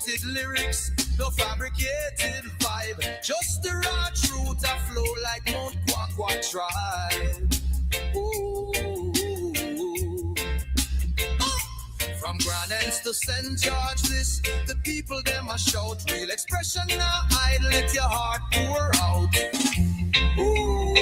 sugar-coated lyrics, no fabricated vibe. Just the raw truth that flow like Mount Quack tribe. Ooh. From Grand Ends to St. George, this the people them a shout. Real expression now idle, let your heart pour out. Ooh.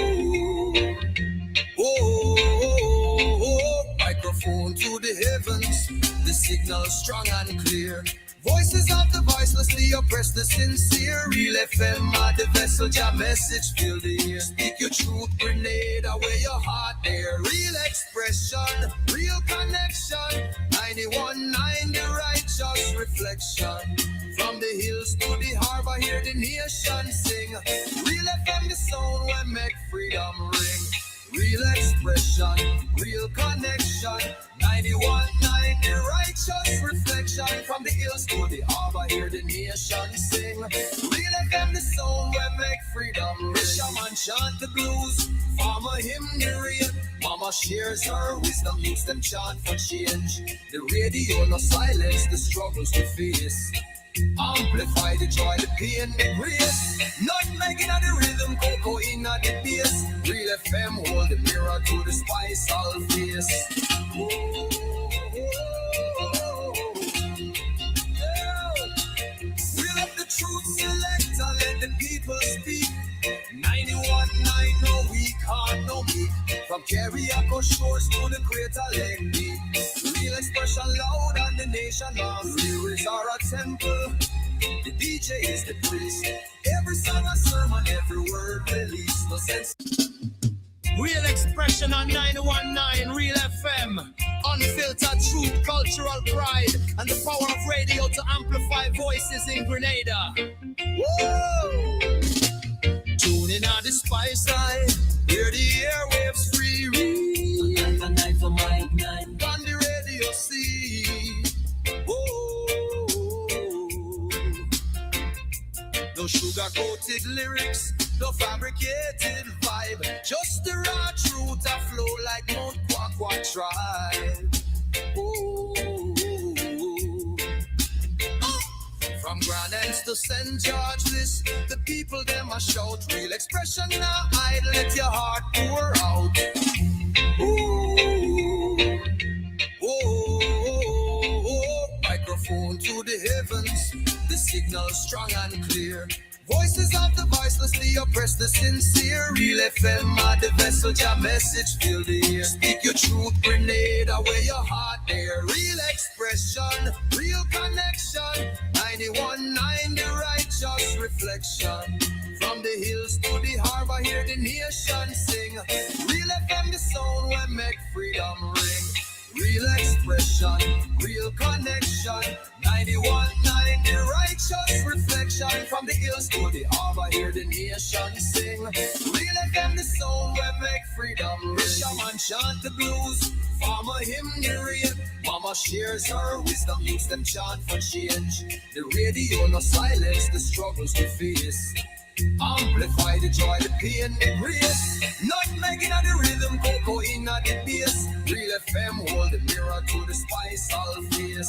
Oh, microphone to the heavens, the signal strong and clear. Voices of the voiceless, the oppressed, the sincere. Real FM are the vessel, your message fill the ear. Speak your truth, grenade away your heart there. Real expression, real connection. 91.9 the righteous reflection. From the hills to the harbor, hear the nation sing. Real FM the sound when make freedom ring. Real expression, real connection. 91.9 the righteous reflection. From the hills to the harbor, hear the nation sing. Real FM the sound when make freedom. Fisherman chant the blues, farmer hymn the rain. Mama shares her wisdom, youths them chant for change. The radio no silence the struggles we face. Amplify the joy, the pain, the grace. Not making of the rhythm, cocoa in the bass. Real FM hold the mirror to the spice all face. Real up the truth selector, let the people speak. 91.9, no weak heart, no meek. From Carriacou shores to the Crater Lake deep. Real expression loud and the nation lost. Lyrics are a temple, the DJ is the priest. Every song a sermon, every word release. No sense. Real expression on 91.9 Real FM. Unfiltered truth, cultural pride, and the power of radio to amplify voices in Grenada. Whoa! Tune in on the spice side, hear the airwaves free. Read on the radio see. Whoa. No sugar-coated lyrics, no fabricated vibe. Just the raw truth that flow like Mount Quack tribe. Ooh. From Grand Ends to St. George, this the people them a shout. Real expression now idle, let your heart pour out. Ooh. Oh, microphone to the heavens, the signal strong and clear. Voices of the voiceless, the oppressed, the sincere. Real FM are the vessel, your message fill the ear. Speak your truth, grenade away your heart there. Real expression, real connection. 91.9 the righteous reflection. From the hills to the harbor, hear the nation sing. Real FM the sound when make freedom ring. Real expression, real connection. 91.9 the righteous reflection. From the hills to the harbor, hear the nation sing. Real FM the sound when make freedom ring. Fisherman chant the blues, farmer hymn the rain. Mama shares her wisdom, youths them chant for change. The radio no silence the struggles we face. Amplify the joy, the pain, the grace. Not making of the rhythm, cocoa in the bass. Real FM hold the mirror to the spice all face.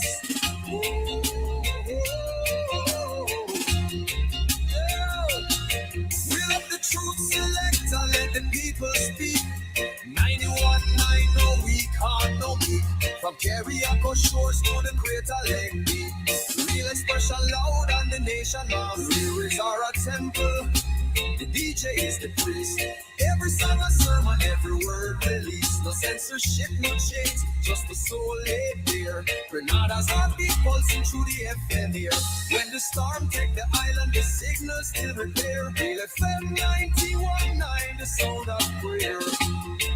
Real up the truth selector, let the people speak. 91.9, no weak heart, no meek. From Carriacou shores to the Crater Lake deep. Real expression loud and the nation lost. Lyrics are a temple, the DJ is the priest. Every song a sermon, every word release. No censorship, no chains, just the soul laid bare. Grenada's heartbeat pulsing through the FM here. When the storm take the island, the signal still repair. Real FM 91.9, the sound of prayer.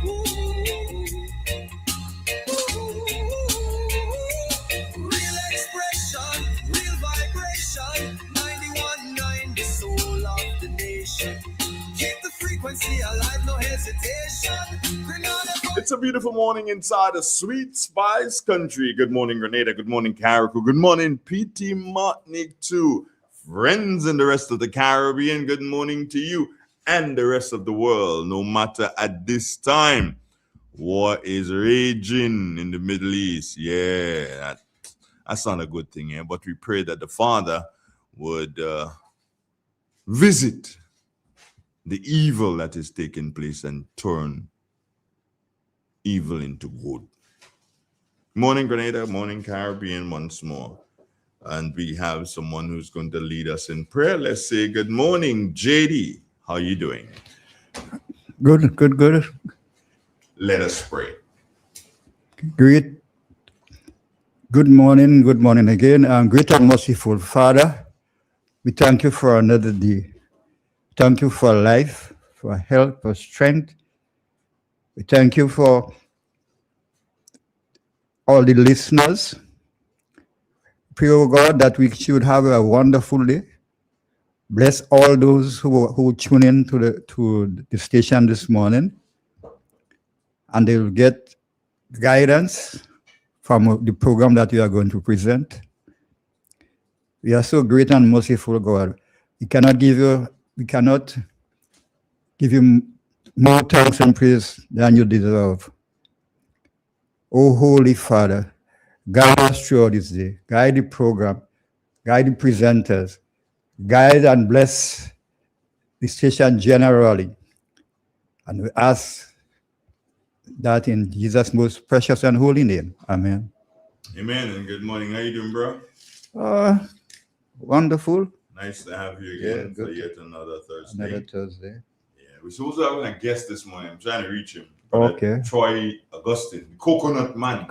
Ooh. Real expression, real vibration. 91.9, the soul of the nation. Keep the frequency alive, no hesitation. It's a beautiful morning inside a sweet spice country. Good morning, Grenada. Good morning, Carriacou. Good morning, PT Martinique too. Friends in the rest of the Caribbean, good morning to you and the rest of the world. No matter at this time, war is raging in the Middle East. Yeah, That's not a good thing, yeah. But we pray that the Father would visit the evil that is taking place and turn evil into good. Morning, Grenada. Morning, Caribbean, once more. And we have someone who's going to lead us in prayer. Let's say good morning, JD. How are you doing? Good. Let us pray. Great. Good morning again. Great and merciful Father, we thank you for another day. Thank you for life, for health, for strength. We thank you for all the listeners. Pray, oh God, that we should have a wonderful day. Bless all those who tune in to the station this morning, and they will get guidance from the program that we are going to present. We are so great and merciful, God. We cannot give you more thanks and praise than you deserve. Oh, Holy Father, guide us throughout this day. Guide the program. Guide the presenters. Guide and bless the station generally. And we ask that in Jesus' most precious and holy name. Amen. Amen. And good morning. How you doing, bro? Wonderful. Nice to have you again for yet another Thursday. Yeah, we're supposed to have a guest this morning. I'm trying to reach him. Okay. Troy Augustine, Coconut Man.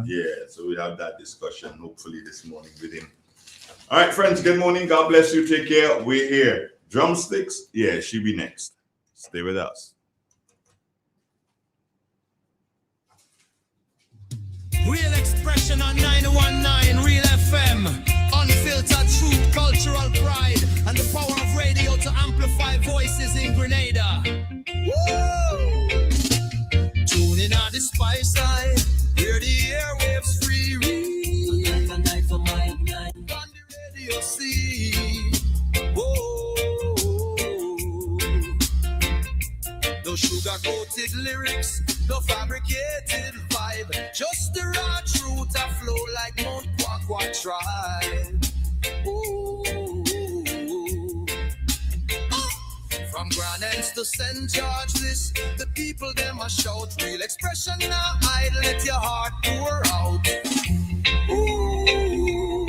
Yeah, so we have that discussion hopefully this morning with him. All right, friends, good morning. God bless you. Take care. We're here. Drumsticks, yeah, she'll be next. Stay with us. Real expression on 919 Real FM. Unfiltered truth, cultural pride, and the power of radio to amplify voices in Grenada. Whoa! Tune in on the spice side, hear the airwaves free. Night for my night. On the radio see. Whoa! No sugar-coated lyrics, no fabricated vibe, just the raw truth that flow like Mount Quack tribe. Ooh. From Grand Ends to St. George, this the people them a shout. Real expression now idle, let your heart pour out. Ooh.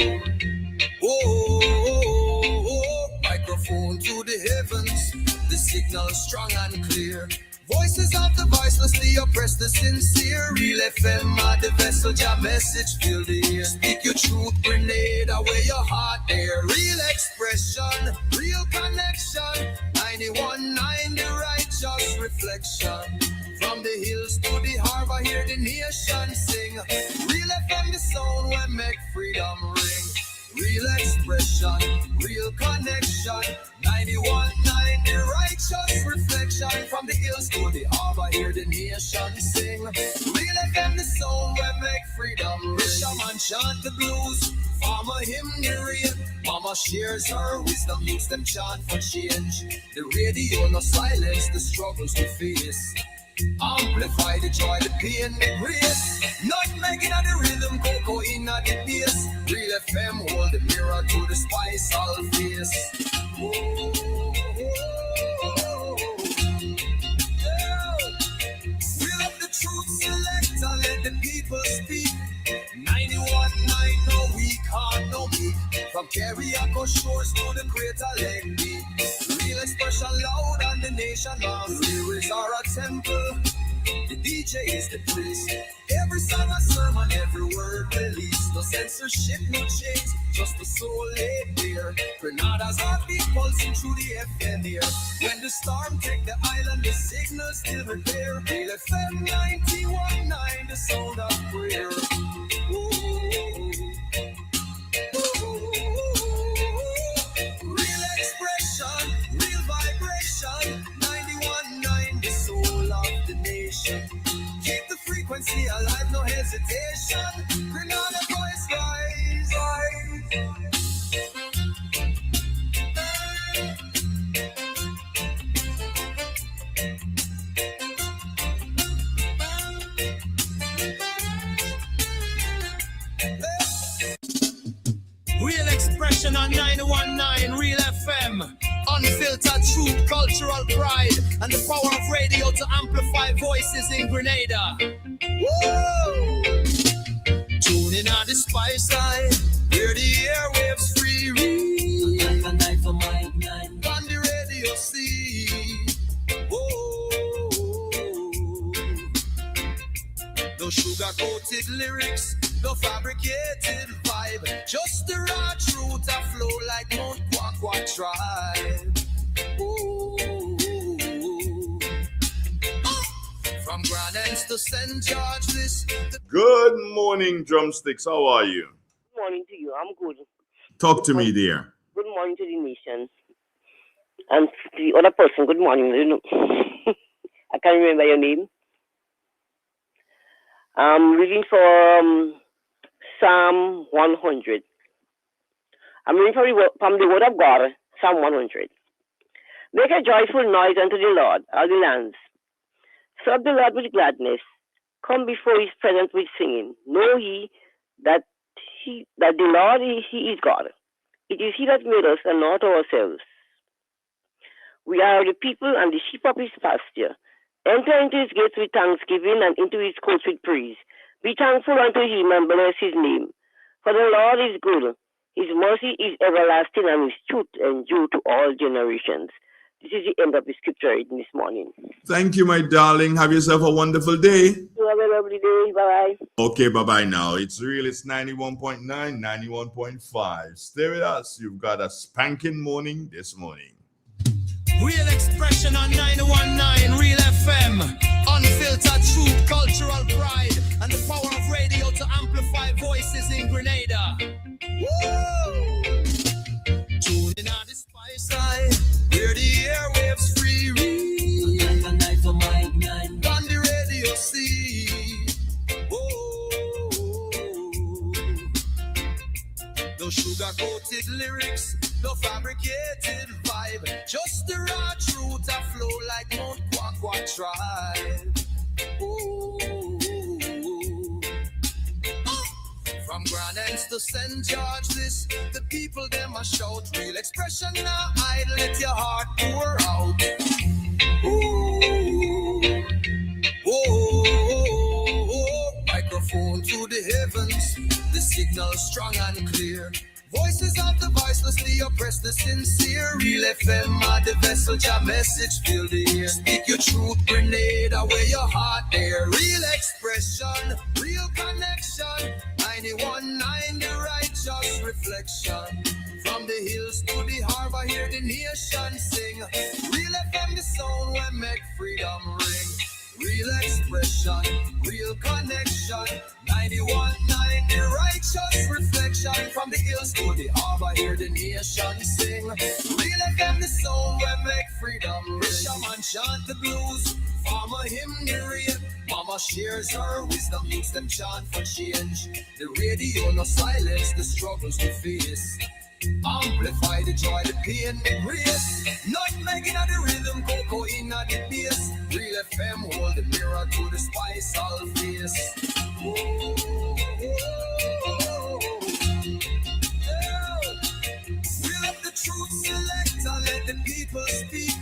Oh, microphone to the heavens, the signal strong and clear. Voices of the voiceless, the oppressed, the sincere. Real FM are the vessel, your message fill the air. Speak your truth, grenade away your heart there. Real expression, real connection. 91.9 the righteous reflection. From the hills to the harbor, hear the nation sing. Real FM, the sound where make freedom ring. Real expression, real connection. 91.9 the righteous reflection. From the hills to the harbor, hear the nation sing. Real FM, the sound where make freedom ring. Shaman chant the blues, farmer hymn the rain. Mama shares her wisdom, use them chant for change. The radio no silence the struggles we face. Amplify the joy, the pain, the grace. Not making of the rhythm, cocoa in at the bass. Real FM hold the mirror to the spice all face. Whoa, yeah. Real up the truth, select and let the people speak. 91.9 no weak heart, no me. From Carriacou shores to the Greater Lake Beach. Real expression loud and the nation loud. Lyrics are a temple, the DJ is the priest. Every song a sermon, every word released. No censorship, no chains, just the soul laid bare. Grenada's heartbeat pulsing through the FM here. When the storm take the island, the signal still repair. Real FM 91.9, the sound of prayer. Real expression, real vibration. 91.9, the soul of the nation. Keep the frequency alive, no hesitation. Grenada voice rise, truth, cultural pride, and the power of radio to amplify voices in Grenada. Whoa! Tune in on the spice side, where the airwaves free read. On the radio see. Whoa! No sugar-coated lyrics, no fabricated vibe, just the raw truth that flow like Mount Kwakwa Tribe. Ooh. From Grand Anse to St. George, this. Good morning, Drumsticks. How are you? Good morning to you. I'm good. Talk to me, dear. Good morning to the nation. And to the other person, good morning. You know, I can't remember your name. I'm reading from Psalm 100. I'm reading from the Word of God, Psalm 100. Make a joyful noise unto the Lord, all the lands. Serve the Lord with gladness. Come before his presence with singing. Know ye that the Lord he is God. It is he that made us and not ourselves. We are the people and the sheep of his pasture. Enter into his gates with thanksgiving and into his courts with praise. Be thankful unto him and bless his name. For the Lord is good. His mercy is everlasting and his truth endure to all generations. This is the end of the scripture reading this morning. Thank you, my darling. Have yourself a wonderful day. You have a lovely day. Bye-bye. Okay, bye-bye now. It's real. It's 91.9, 91.5. Stay with us. You've got a spanking morning this morning. Real expression on 919 Real FM. Unfiltered truth, cultural pride, and the power of radio to amplify voices in Grenada. Whoa! Tune in on the spice side, where the airwaves free read. On the radio see. Whoa! No sugar-coated lyrics, no fabricated vibe, just the raw truth that flow like Mount Kwakwa Tribe. Ooh. From Grand Anse to St. George, this the people them a shout. Real expression now hide, let your heart pour out. Ooh. Whoa. Microphone to the heavens, the signal strong and clear. Voices of the voiceless, the oppressed, the sincere. Real FM are the vessel, your message fill the air. Speak your truth, Grenada, where your heart there. Real expression, real connection. 91.9, the righteous reflection. From the hills to the harbor, hear the nation sing. Real FM, the sound where make freedom ring. Real expression, real connection. 91.9, the righteous reflection. From the hills to the harbor, hear the nation sing. Real FM, the sound where make freedom ring. Fisherman chant the blues, farmer hymn the rain. Mama shares her wisdom, makes them chant for change. The radio no silence the struggles we face. Amplify the joy, the pain, the grace. Not making of the rhythm, cocoa in the bass. Real FM hold the mirror to the spice all face. Whoa. Real up the truth selector, let the people speak.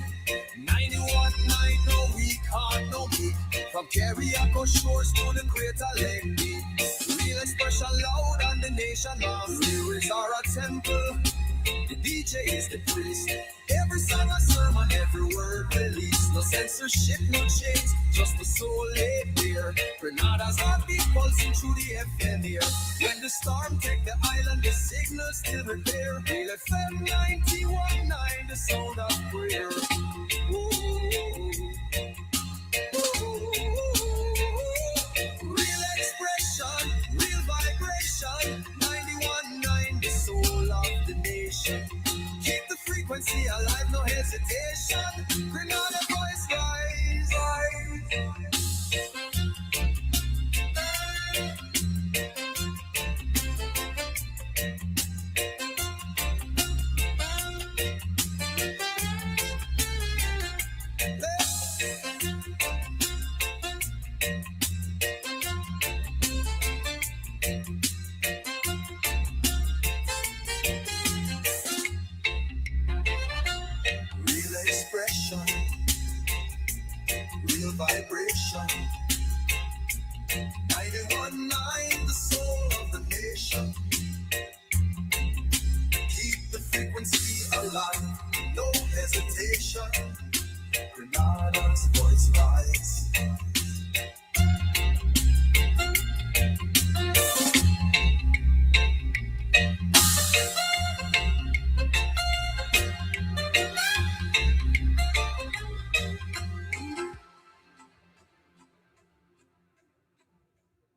91.9, no we can't, no me. From Carriacou shores to the Greater Lake Beach. Real expression loud and the nation loves. Lyrics are a temple, the DJ is the priest. Every song a sermon, every word released. No censorship, no chains, just the soul laid bare. Grenada's heartbeat pulsing through the FM here. When the storm take the island, the signal still repair. Real FM 91.9, the sound of prayer. Real expression, real vibration. 91.9, the soul of the nation. Keep the frequency alive, no hesitation. Grenada voice rise. feel vibration. 91.9, the soul of the nation. Keep the frequency alive, no hesitation. Grenada's voice rise.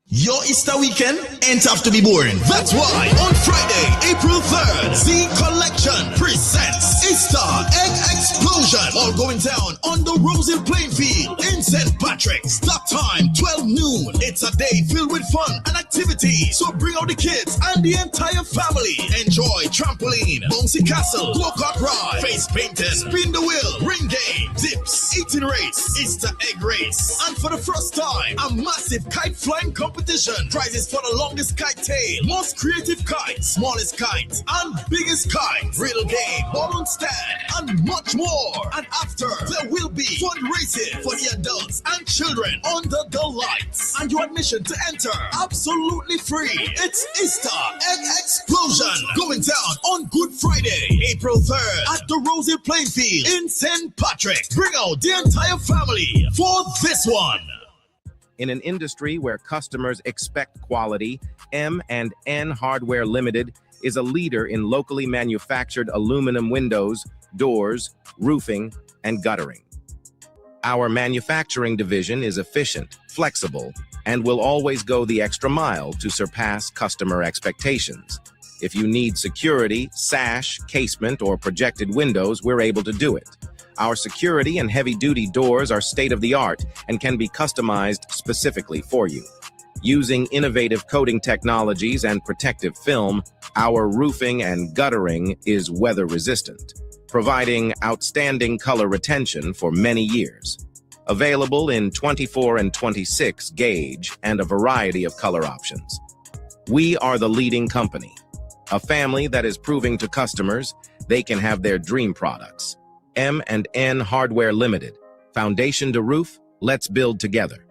Your Easter weekend ain't have to be boring. That's why on Friday, April 3rd, Z Collection presents Easter Egg Explosion. All going down on the Rosy playing field in St. Patrick's. Start time 12 noon. It's a day filled with fun and activities. So bring out the kids and the entire family. Enjoy trampoline, bouncy castle, go-kart ride, face painting, spin the wheel, ring game, dips, eating race, Easter egg race, and for the first time, a massive kite flying competition. Prizes for the longest kite tail, most creative kite, smallest kite, and biggest kite. Riddle game, balloon stand, and much more. And after, there will be fundraising for the adults and children under the lights. And your admission to enter, absolutely free. It's Easter Egg Explosion, going down on Good Friday, April 3rd, at the Rosy playing field in St. Patrick. Bring out the entire family for this one. In an industry where customers expect quality, M&N Hardware Limited is a leader in locally manufactured aluminum windows, doors, roofing, and guttering. Our manufacturing division is efficient, flexible, and will always go the extra mile to surpass customer expectations. If you need security, sash, casement, or projected windows, we're able to do it. Our security and heavy-duty doors are state-of-the-art and can be customized specifically for you. Using innovative coating technologies and protective film, our roofing and guttering is weather-resistant, providing outstanding color retention for many years. Available in 24 and 26 gauge and a variety of color options. We are the leading company, a family that is proving to customers they can have their dream products. M&N Hardware Limited. Foundation to roof, let's build together.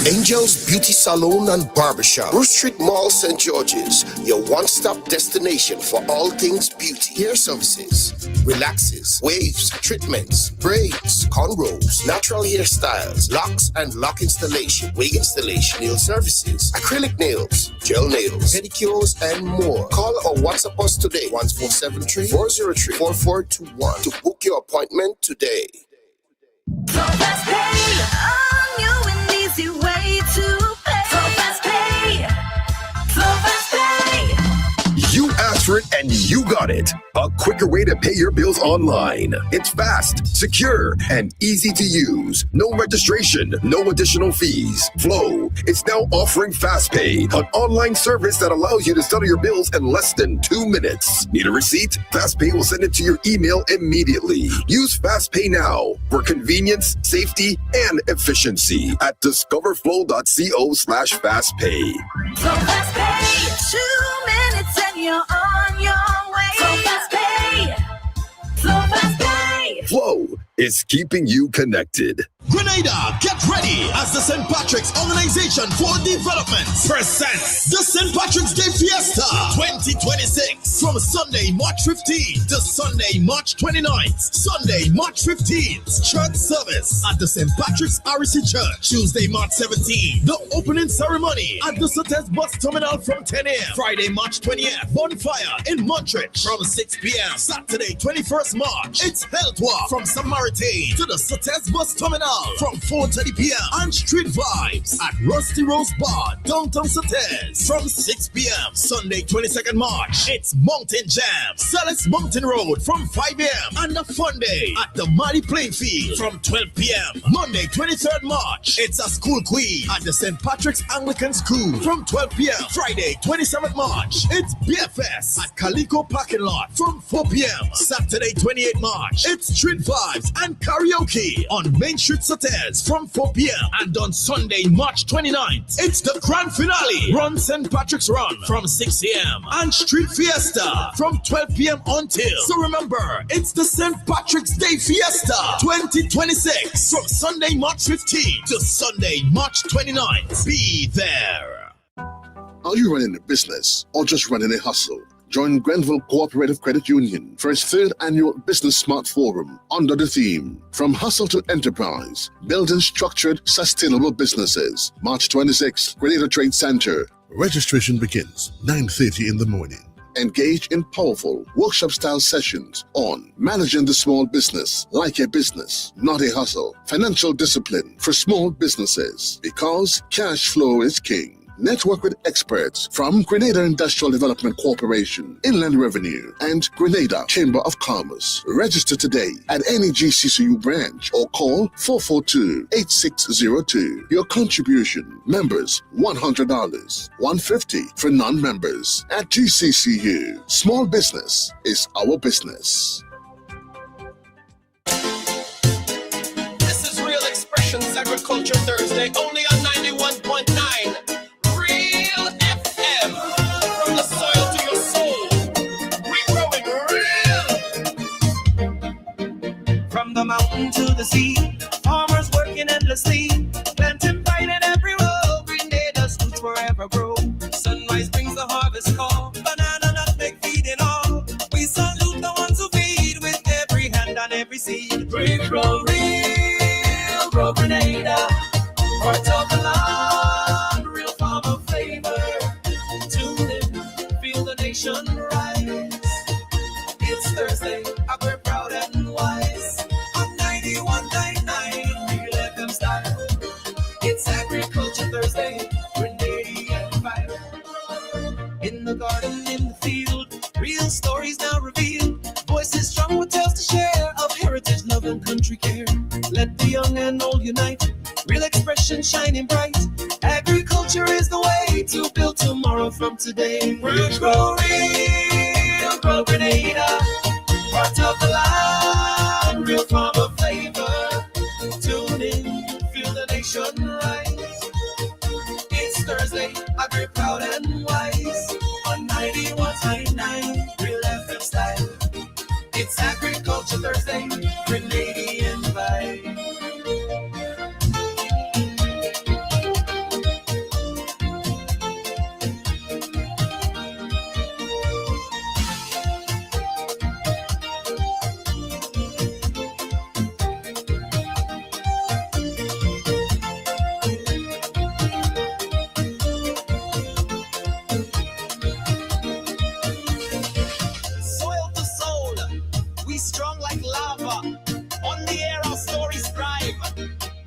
Angel's Beauty Salon and Barbershop, Bruce Street Mall, St. George's, your one-stop destination for all things beauty. Hair services, relaxes, waves, treatments, braids, cornrows, natural hairstyles, locks and lock installation, wig installation, nail services, acrylic nails, gel nails, pedicures, and more. Call or WhatsApp us today, 1473-403-4421 to book your appointment today. So fast pay on you an easy way to pay. So fast pay. So fast pay. You asked for it and you got it. A quicker way to pay your bills online. It's fast, secure, and easy to use. No registration, no additional fees. Flow is now offering FastPay, an online service that allows you to settle your bills in less than 2 minutes. Need a receipt? FastPay will send it to your email immediately. Use FastPay now for convenience, safety, and efficiency at discoverflow.co/fastpay. So fast pay. 2 minutes and you're on your way. So fast pay. So fast pay. Flow is keeping you connected. Grenada, get ready as the St. Patrick's Organization for Development presents the St. Patrick's Day Fiesta 2026 from Sunday, March 15th to Sunday, March 29th. Sunday, March 15th, church service at the St. Patrick's RC Church. Tuesday, March 17th, the opening ceremony at the Sotez Bus Terminal from 10 a.m. Friday, March 20th, bonfire in Montreal from 6 p.m. Saturday, 21st March, it's Health Walk from Samaritan to the Sotez Bus Terminal from 4:30 p.m. and Street Vibes at Rusty Rose Bar, downtown Sotez from 6 p.m. Sunday, 22nd March, it's Mountain Jam, Celeste Mountain Road from 5 a.m. and a fun day at the Mighty Playing Field from 12 p.m. Monday, 23rd March, it's a school quiz at the St. Patrick's Anglican School from 12 p.m. Friday, 27th March, it's BFS at Calico Parking Lot from 4 p.m. Saturday, 28th March, it's Street Vibes and Karaoke on Main Street Sotez Saturdays from 4 p.m. and on Sunday, March 29th, it's the grand finale. Run St. Patrick's Run from 6 a.m. and Street Fiesta from 12 p.m. until. So remember, it's the St. Patrick's Day Fiesta 2026 from Sunday, March 15th to Sunday, March 29th. Be there. Are you running a business or just running a hustle? Join Grenville Cooperative Credit Union for its 3rd annual Business Smart Forum under the theme From Hustle to Enterprise, Building Structured, Sustainable Businesses. March 26th, Grenada Trade Center. Registration begins 9:30 in the morning. Engage in powerful workshop-style sessions on managing the small business like a business, not a hustle. Financial discipline for small businesses because cash flow is king. Network with experts from Grenada Industrial Development Corporation, Inland Revenue, and Grenada Chamber of Commerce. Register today at any GCCU branch or call 442-8602. Your contribution, members, $100, $150 for non-members. At GCCU, small business is our business. This is Real Expressions Agriculture Thursday, only on 91.9. From the soil to your soul, we growing real. From the mountain to the sea, farmers working endlessly, planting, fighting every row. Grenada's roots forever grow. Sunrise brings the harvest call. Banana, nutmeg, feeding all. We salute the ones who feed with every hand on every seed. We grow real, grow Grenada, part of the land, real farmer flavor. Nation rise. It's Thursday, we're proud and wise. On 91.9, Real FM style. It's Agriculture Thursday, Grenadian vibe. In the garden, in the field, real stories now revealed. Voices strong with tales to share of heritage, love, and country care. Let the young and old unite. Real expression shining bright. Agriculture is the way to build tomorrow from today. We'll grow real, grow Grenada, part of the land, real farmer flavor. Tune in, feel the nation rise. It's Thursday, agri proud and wise. On 91.9, Real FM style. It's Agriculture Thursday, Grenadian vibe.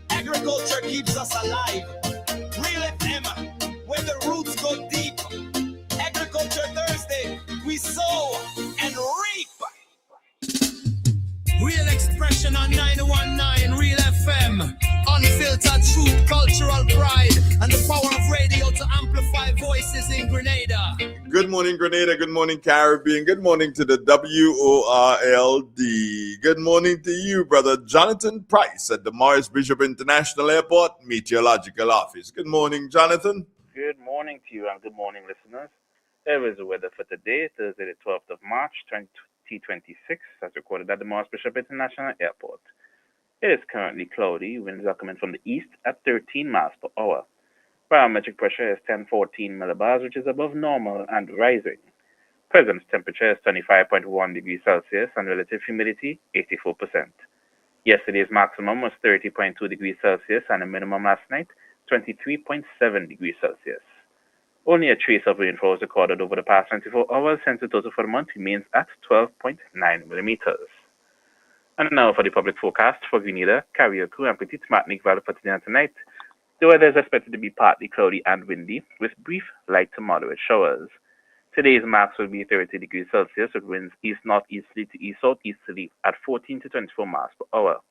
Agriculture keeps us alive. Real FM, where the roots go deep. Agriculture Thursday, we sow and reap. Real Expression on 919 Real FM. Unfiltered truth, cultural pride, and the power of radio to amplify voices in Grenada. Good morning, Grenada. Good morning, Caribbean. Good morning to the WORLD. Good morning to you, Brother Jonathan Price at the Morris Bishop International Airport Meteorological Office. Good morning, Jonathan. Good morning to you and good morning, listeners. Here is the weather for today, Thursday, the 12th of March, 2026, as recorded at the Morris Bishop International Airport. It is currently cloudy. Winds are coming from the east at 13 miles per hour. Barometric pressure is 1014 millibars, which is above normal and rising. Present temperature is 25.1 degrees Celsius and relative humidity 84%. Yesterday's maximum was 30.2 degrees Celsius and the minimum last night 23.7 degrees Celsius. Only a trace of rainfall was recorded over the past 24 hours, hence the total for the month remains at 12.9 millimeters. And now for the public forecast for Grenada, Carriacou, and Petite Martinique Valley for today and tonight. The weather is expected to be partly cloudy and windy, with brief light to moderate showers. Today's max will be 30 degrees Celsius with winds east-northeasterly to east-southeasterly at 14 to 24 miles per hour.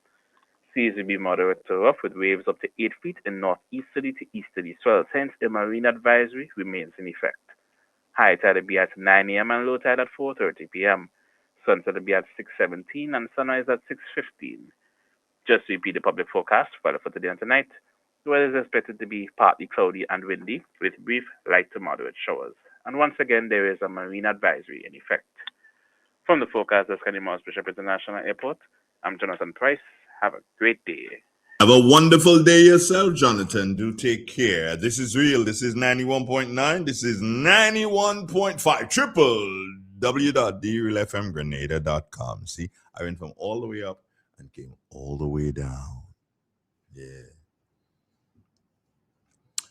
Seas will be moderate to rough with waves up to 8 feet in northeasterly to easterly swells, hence a marine advisory remains in effect. High tide will be at 9 a.m. and low tide at 4:30 p.m. Sunset will be at 6:17 and sunrise at 6:15. Just to repeat the public forecast for today and tonight, the weather is expected to be partly cloudy and windy with brief light to moderate showers. And once again, there is a marine advisory in effect. From the forecast at Skyline Morris Bishop International Airport, I'm Jonathan Price. Have a great day. Have a wonderful day yourself, Jonathan. Do take care. This is real. This is 91.9. This is 91.5. www.drealfmgrenada.com. See, I went from all the way up and came all the way down. Yeah.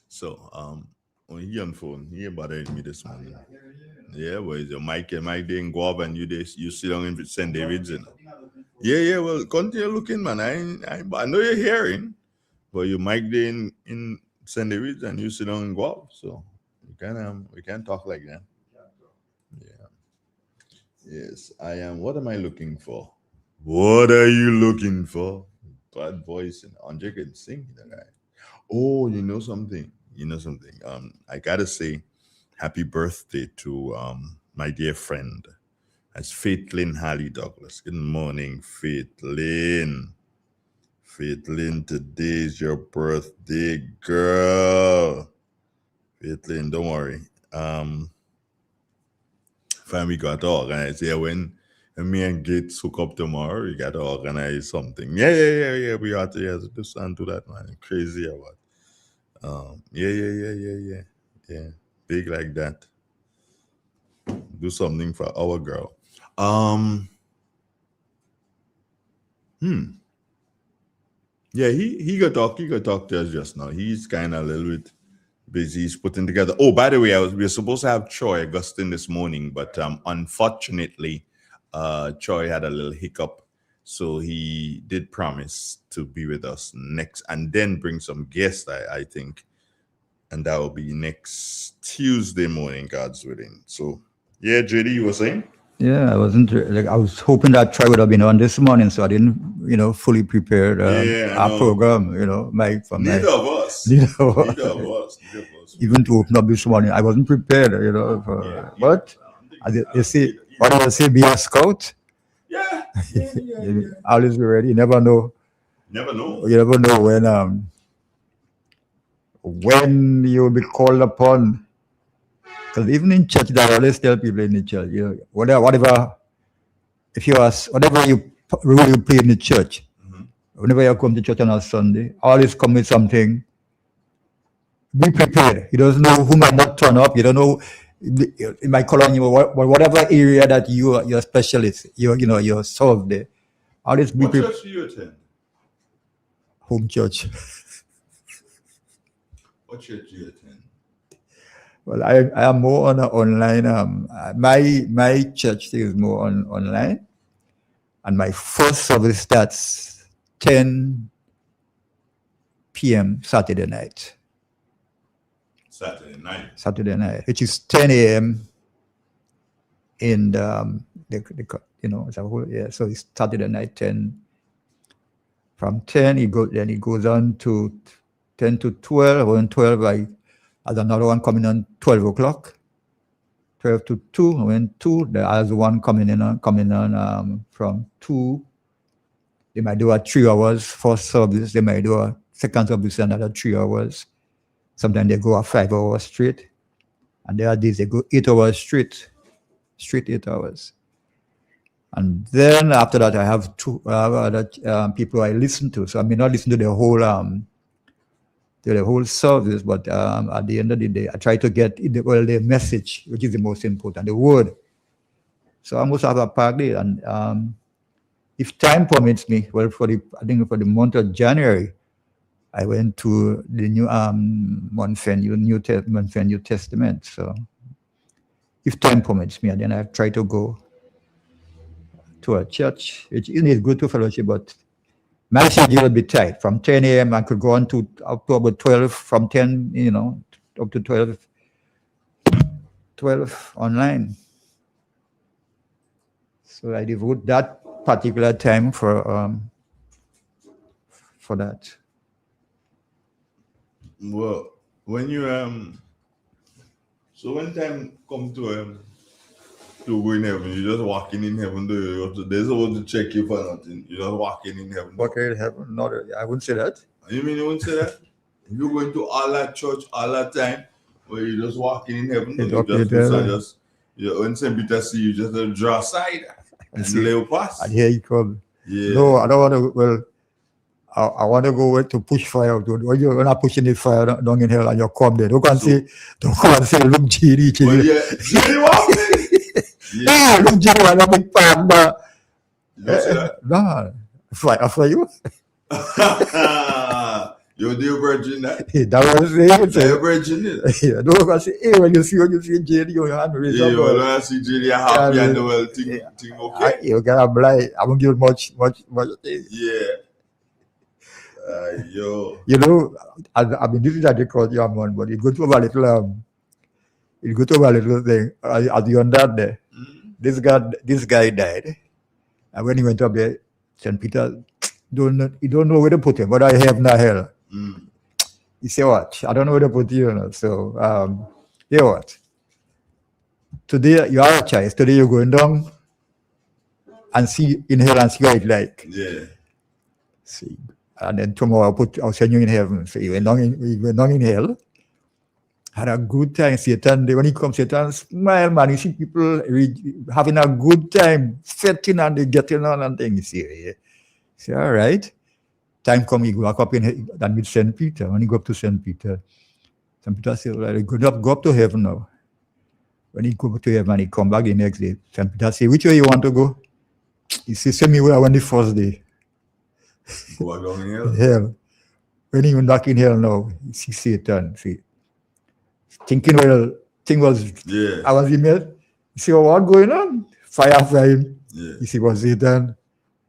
So, on your phone, he bothering me this morning. Yeah, well, your mic didn't go up and you sit down in St. David's. Yeah, well, continue looking, man. I know you're hearing, but your mic didn't in St. David's and you sit down and go up. So, we can talk like that. Yeah. Yes, I am. What am I looking for? What are you looking for? Bad voice, and Andre can sing that guy. Oh, you know something. I gotta say, happy birthday to my dear friend, as Faithlyn Halley Douglas. Good morning, Faithlyn. Faithlyn, today's your birthday, girl. Faithlyn, don't worry. Family got to organize. Yeah, when me and Gates hook up tomorrow, we got to organize something. Yeah. We have to do something to that, man. Crazy about. Yeah. Big like that. Do something for our girl. Yeah, he got talk to us just now. He's kind of a little bit busy. He's putting together. Oh, by the way, we were supposed to have Troy Augustine this morning, but unfortunately, Troy had a little hiccup. So he did promise to be with us next and then bring some guests, I think. And that will be next Tuesday morning, God's willing. So, yeah, JD, you were saying? Yeah, I was hoping that Troy would have been on this morning, so I didn't, fully prepare our program, Neither of us. Even to open up this morning, I wasn't prepared, but they say, what do I say, be a scout? Yeah. Always be ready. You never know. You never know when you will be called upon. Because even in church, I always tell people in the church, whatever role you play in the church, whenever you come to church on a Sunday, always come with something. Be prepared. You don't know who might not turn up. You don't know. It might call on you, whatever area that you're a specialist, you're solved there. Always be prepared. What church do you attend? Home church. What church do you attend? Well, I am more on online. My church is more online, and my first service starts 10 p.m. Saturday night. Saturday night, which is 10 a.m. in so it's Saturday night 10. From 10, it goes on to 10 to 12. When 12, I had another one coming on 12 o'clock. 12 to 2. When 2, there's one coming on from 2. They might do a 3 hours first service. They might do a second service another 3 hours. Sometimes they go a 5 hours straight. And there are days they go 8 hours straight 8 hours. And then after that, I have two other people I listen to. So I may not listen to the whole service, but at the end of the day, I try to get the message, which is the most important, the word. So I must have a packed day, and if time permits me, well, for the month of January, I went to the new New Testament. So if time permits me, and then I try to go to a church. It is good to fellowship, but my schedule will be tight. From 10 a.m. I could go on to up to about 12. From 10, up to 12 online. So I devote that particular time for that. Well, when you so when time come to to go in heaven. You just walking in heaven. They're supposed to check you for nothing. You just walking in heaven. Okay, heaven. No, I wouldn't say that. You mean you wouldn't say that? If you're going to all that church all that time, where you just walking in heaven, when St. Peter see you, just draw aside and lay pass. And here you come. Yeah. No, I don't want to. Well, I want to go to push fire. When you're not pushing the fire down in hell and you come there, don't come and say, look, GD. Well, yeah, GD walking. Yeah, look, GD, I'm a big fan, but. You don't say that? No, fire for you. You're the virgin, that? That was it. You're virgin, yeah, don't come say, hey, when you see JD, your hand raised up. Yeah, when I see JD, you're happy and the well thing okay. You gotta blind. I won't give much. Yeah. Yo. You know, I mean, this is a record, young man, but it goes over a little, thing. At the end of there, this guy died, and when he went up there, St. Peter, he don't know where to put him, but I have no hell. He said, what? I don't know where to put you, you know. So, you what? Today, you are a choice. Today, you're going down and see in hell and see what it's like. Yeah. See. And then tomorrow I'll send you in heaven. So he went down in hell. Had a good time. Satan, when he comes, Satan smile, man. You see people having a good time, fetting and they getting on and things. You see, all right. Time come, he go up in and meet St. Peter. When he go up to St. Peter said, well, go up to heaven now. When he go to heaven, he come back the next day. St. Peter say, which way you want to go? He says, send me where I went the first day. Go back down in hell? Hell. When he went back in hell now, he see Satan. See. Thinking, well, yeah. I was in there. He said, well, what going on? Fire him. Yeah. He said, well, Satan.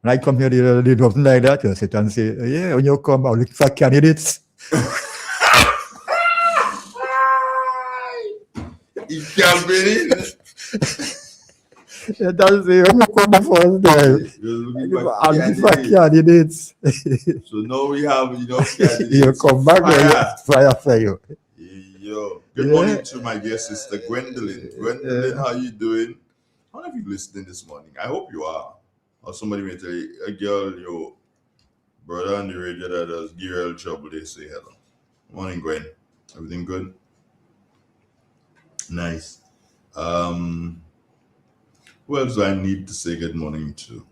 When I come here, they do nothing like that. Satan say, yeah, when you come, I'll look for candidates. He can't be in it. That's it. When you come the first time, I'll look for candidates. So now we have, candidates. You come back, fire for you. Yo. Good morning to my dear sister, Gwendolyn. Gwendolyn, how you doing? How are you listening this morning? I hope you are. Or somebody may tell you, a girl, your brother on the radio that does give her trouble, they say hello. Morning, Gwen. Everything good? Nice. Who else do I need to say good morning to?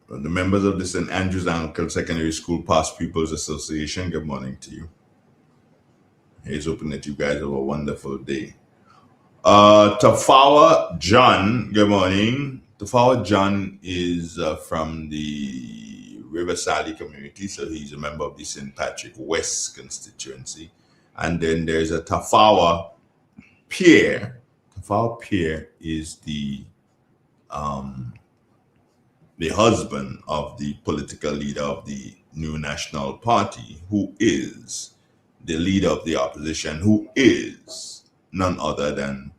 The members of the St. Andrew's Anglican Secondary School Past Pupils Association, good morning to you. Here's hoping that you guys have a wonderful day. Tafawa John, good morning. Tafawa John is from the River Sally community, so he's a member of the St. Patrick West constituency. And then there's a Tafawa Pierre. Tafawa Pierre is the husband of the political leader of the New National Party, who is the leader of the opposition, who is none other than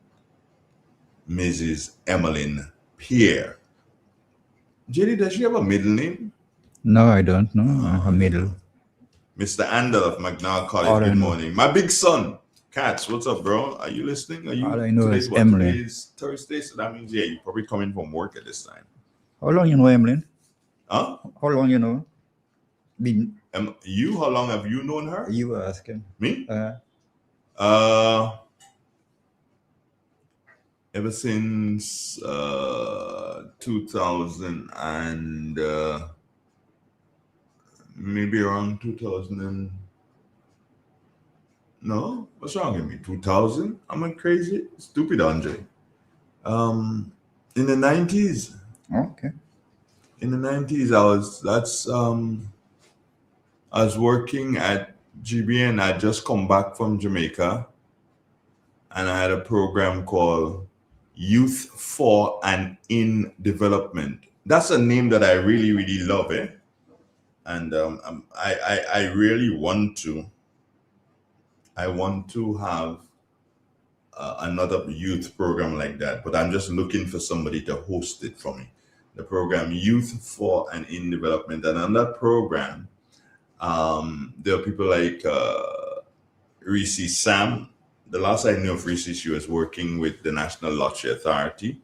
Mrs. Emmeline Pierre. JD, does she have a middle name? No, I don't know. A middle. Mr. Andel of McNair College, good morning. My big son, Katz, what's up, bro? Are you listening? All I know is Emily. Today's Thursday, so that means, you're probably coming from work at this time. How long you know Emily? Huh? How long you know? How long have you known her? You were asking. Me? Ever since 2000 and maybe around 2000 and no, what's wrong with me? 2000? Am I crazy? Stupid Andre. In the 90s. Okay. In the 90s, I was working at GBN. I just come back from Jamaica, and I had a program called Youth for and in Development. That's a name that I really, really love, and I really want to. I want to have another youth program like that, but I'm just looking for somebody to host it for me. The program Youth for and in Development, and on that program, there are people like Reese Sam, the last I knew of Reese, she was working with the National Lottery Authority.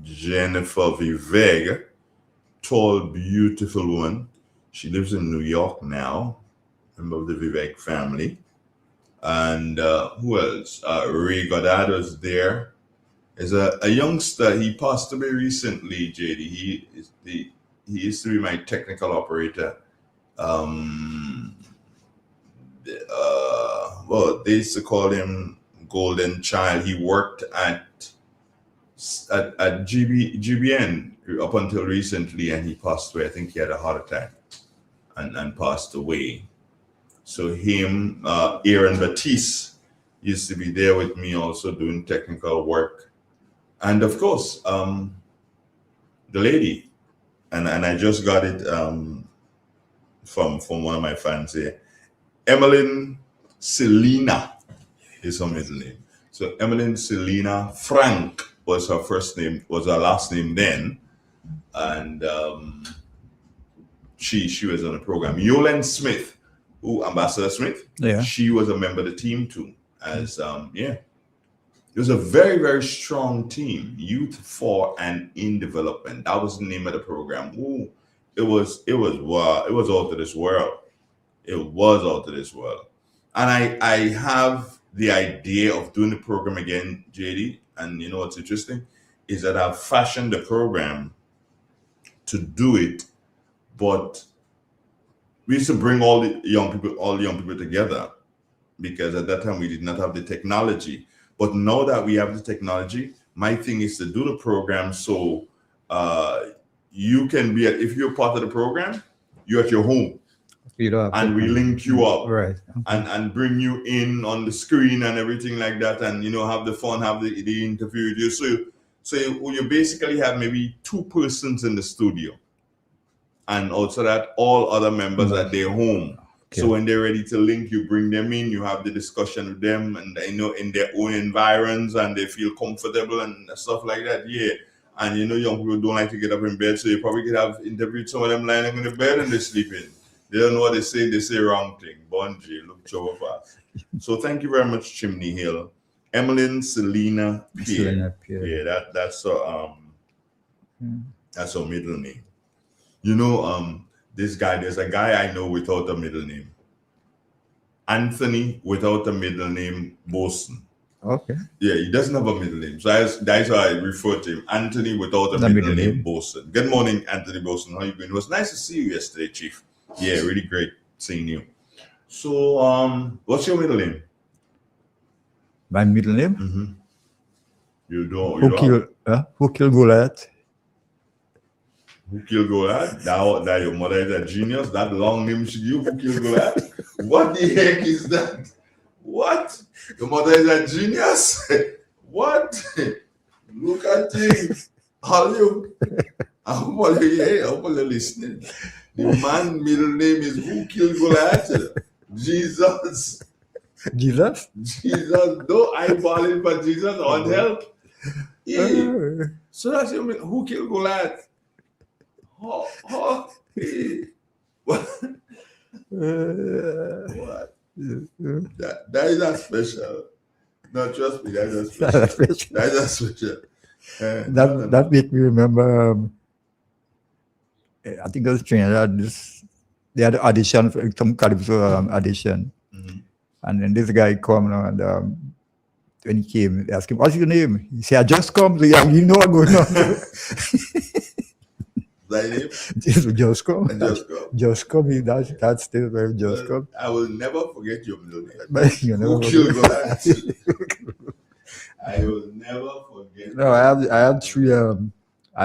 Jennifer Viveg, tall, beautiful woman. She lives in New York now, member of the Viveg family. And who else? Ray Goddard was there. There's a youngster. He passed away recently, JD. He used to be my technical operator. Well, they used to call him Golden Child. He worked at GBN up until recently, and he passed away. I think he had a heart attack and passed away. So him, Aaron Batiste used to be there with me also doing technical work. And of course, the lady, and I just got it from one of my fans here. Emmeline Selena is her middle name. So Emmeline Selena Frank was her first name, was her last name then. And she was on the program. Yolande Smith, Ambassador Smith, she was a member of the team too. As it was a very, very strong team, Youth for and in Development. That was the name of the program. Ooh, it was wow, it was out of this world. It was out of this world. And I have the idea of doing the program again, JD. And you know what's interesting is that I've fashioned the program to do it, but we used to bring all the young people together, because at that time we did not have the technology. But now that we have the technology, my thing is to do the program so you can be if you're part of the program, you're at your home. And we link you up, right, and bring you in on the screen and everything like that, and have the fun, have the interview with you. So you basically have maybe 2 persons in the studio, and also that all other members at their home. Okay. So when they're ready to link, you bring them in, you have the discussion with them, and in their own environs, and they feel comfortable and stuff like that. Yeah. And young people don't like to get up in bed, so you probably could have interviewed some of them lying in the bed and they're sleeping. They don't know what they say wrong thing. Bungee, look trouble fast. So thank you very much, Chimney Hill. Emmeline Selena Pierre. Yeah, that's her middle name. This guy, there's a guy I know without a middle name. Anthony without a middle name Boson. Okay. Yeah, he doesn't have a middle name. So that's why I refer to him. Anthony without a middle name Boson. Good morning, Anthony Boson. How you been? It was nice to see you yesterday, Chief. Yeah, really great seeing you. So, what's your middle name? My middle name? Mm-hmm. Who killed Goliath? Who killed Goliath? That your mother is a genius. That long name she give. Who killed Goliath? What the heck is that? What? Your mother is a genius? What? Look at things. How you? I hope you're listening. The man's middle name is Who Killed Goliath? Jesus. Jesus? Jesus. No eyeballing for Jesus on help. Yeah. So that's your mean. Who killed Goliath? What? What? That is a special. No, trust me, that is a special. That is a special. That make me remember. I think it was Trinidad. They had an audition for some calypso audition, and then this guy come and when he came, they asked him, "What's your name?" He said, "I just come." So, yeah, you know what's going on. That name? Just come. Just come. Just come. That's still very just come. I will never forget your middle name. Who killed Goliath? I will never forget. No, I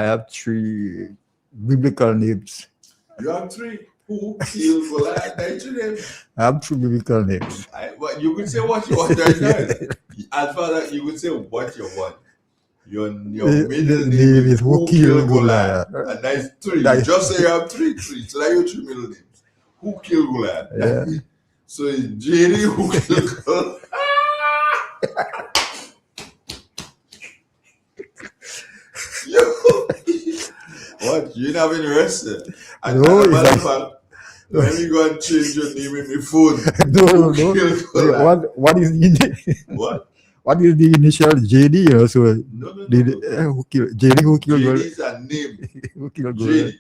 have three biblical names. You have 3? Who killed Goliath? That's your name. I have 3 biblical names. You could say what you want right now. As far as you would say what you want. Your middle name is Who Killed Goliath. And that's 3. Just say you have 3. So that's your 3 middle names. Who killed Goliath? Yeah. So it's JD who killed Goliath. What? You ain't have any arrested? No, When you go and change your name in my phone. No. Who killed Goliath? What is What? what is the initial JD? You know, so No. who killed JD? Who killed JD Goliath? is a name. Who killed Goliath? JD.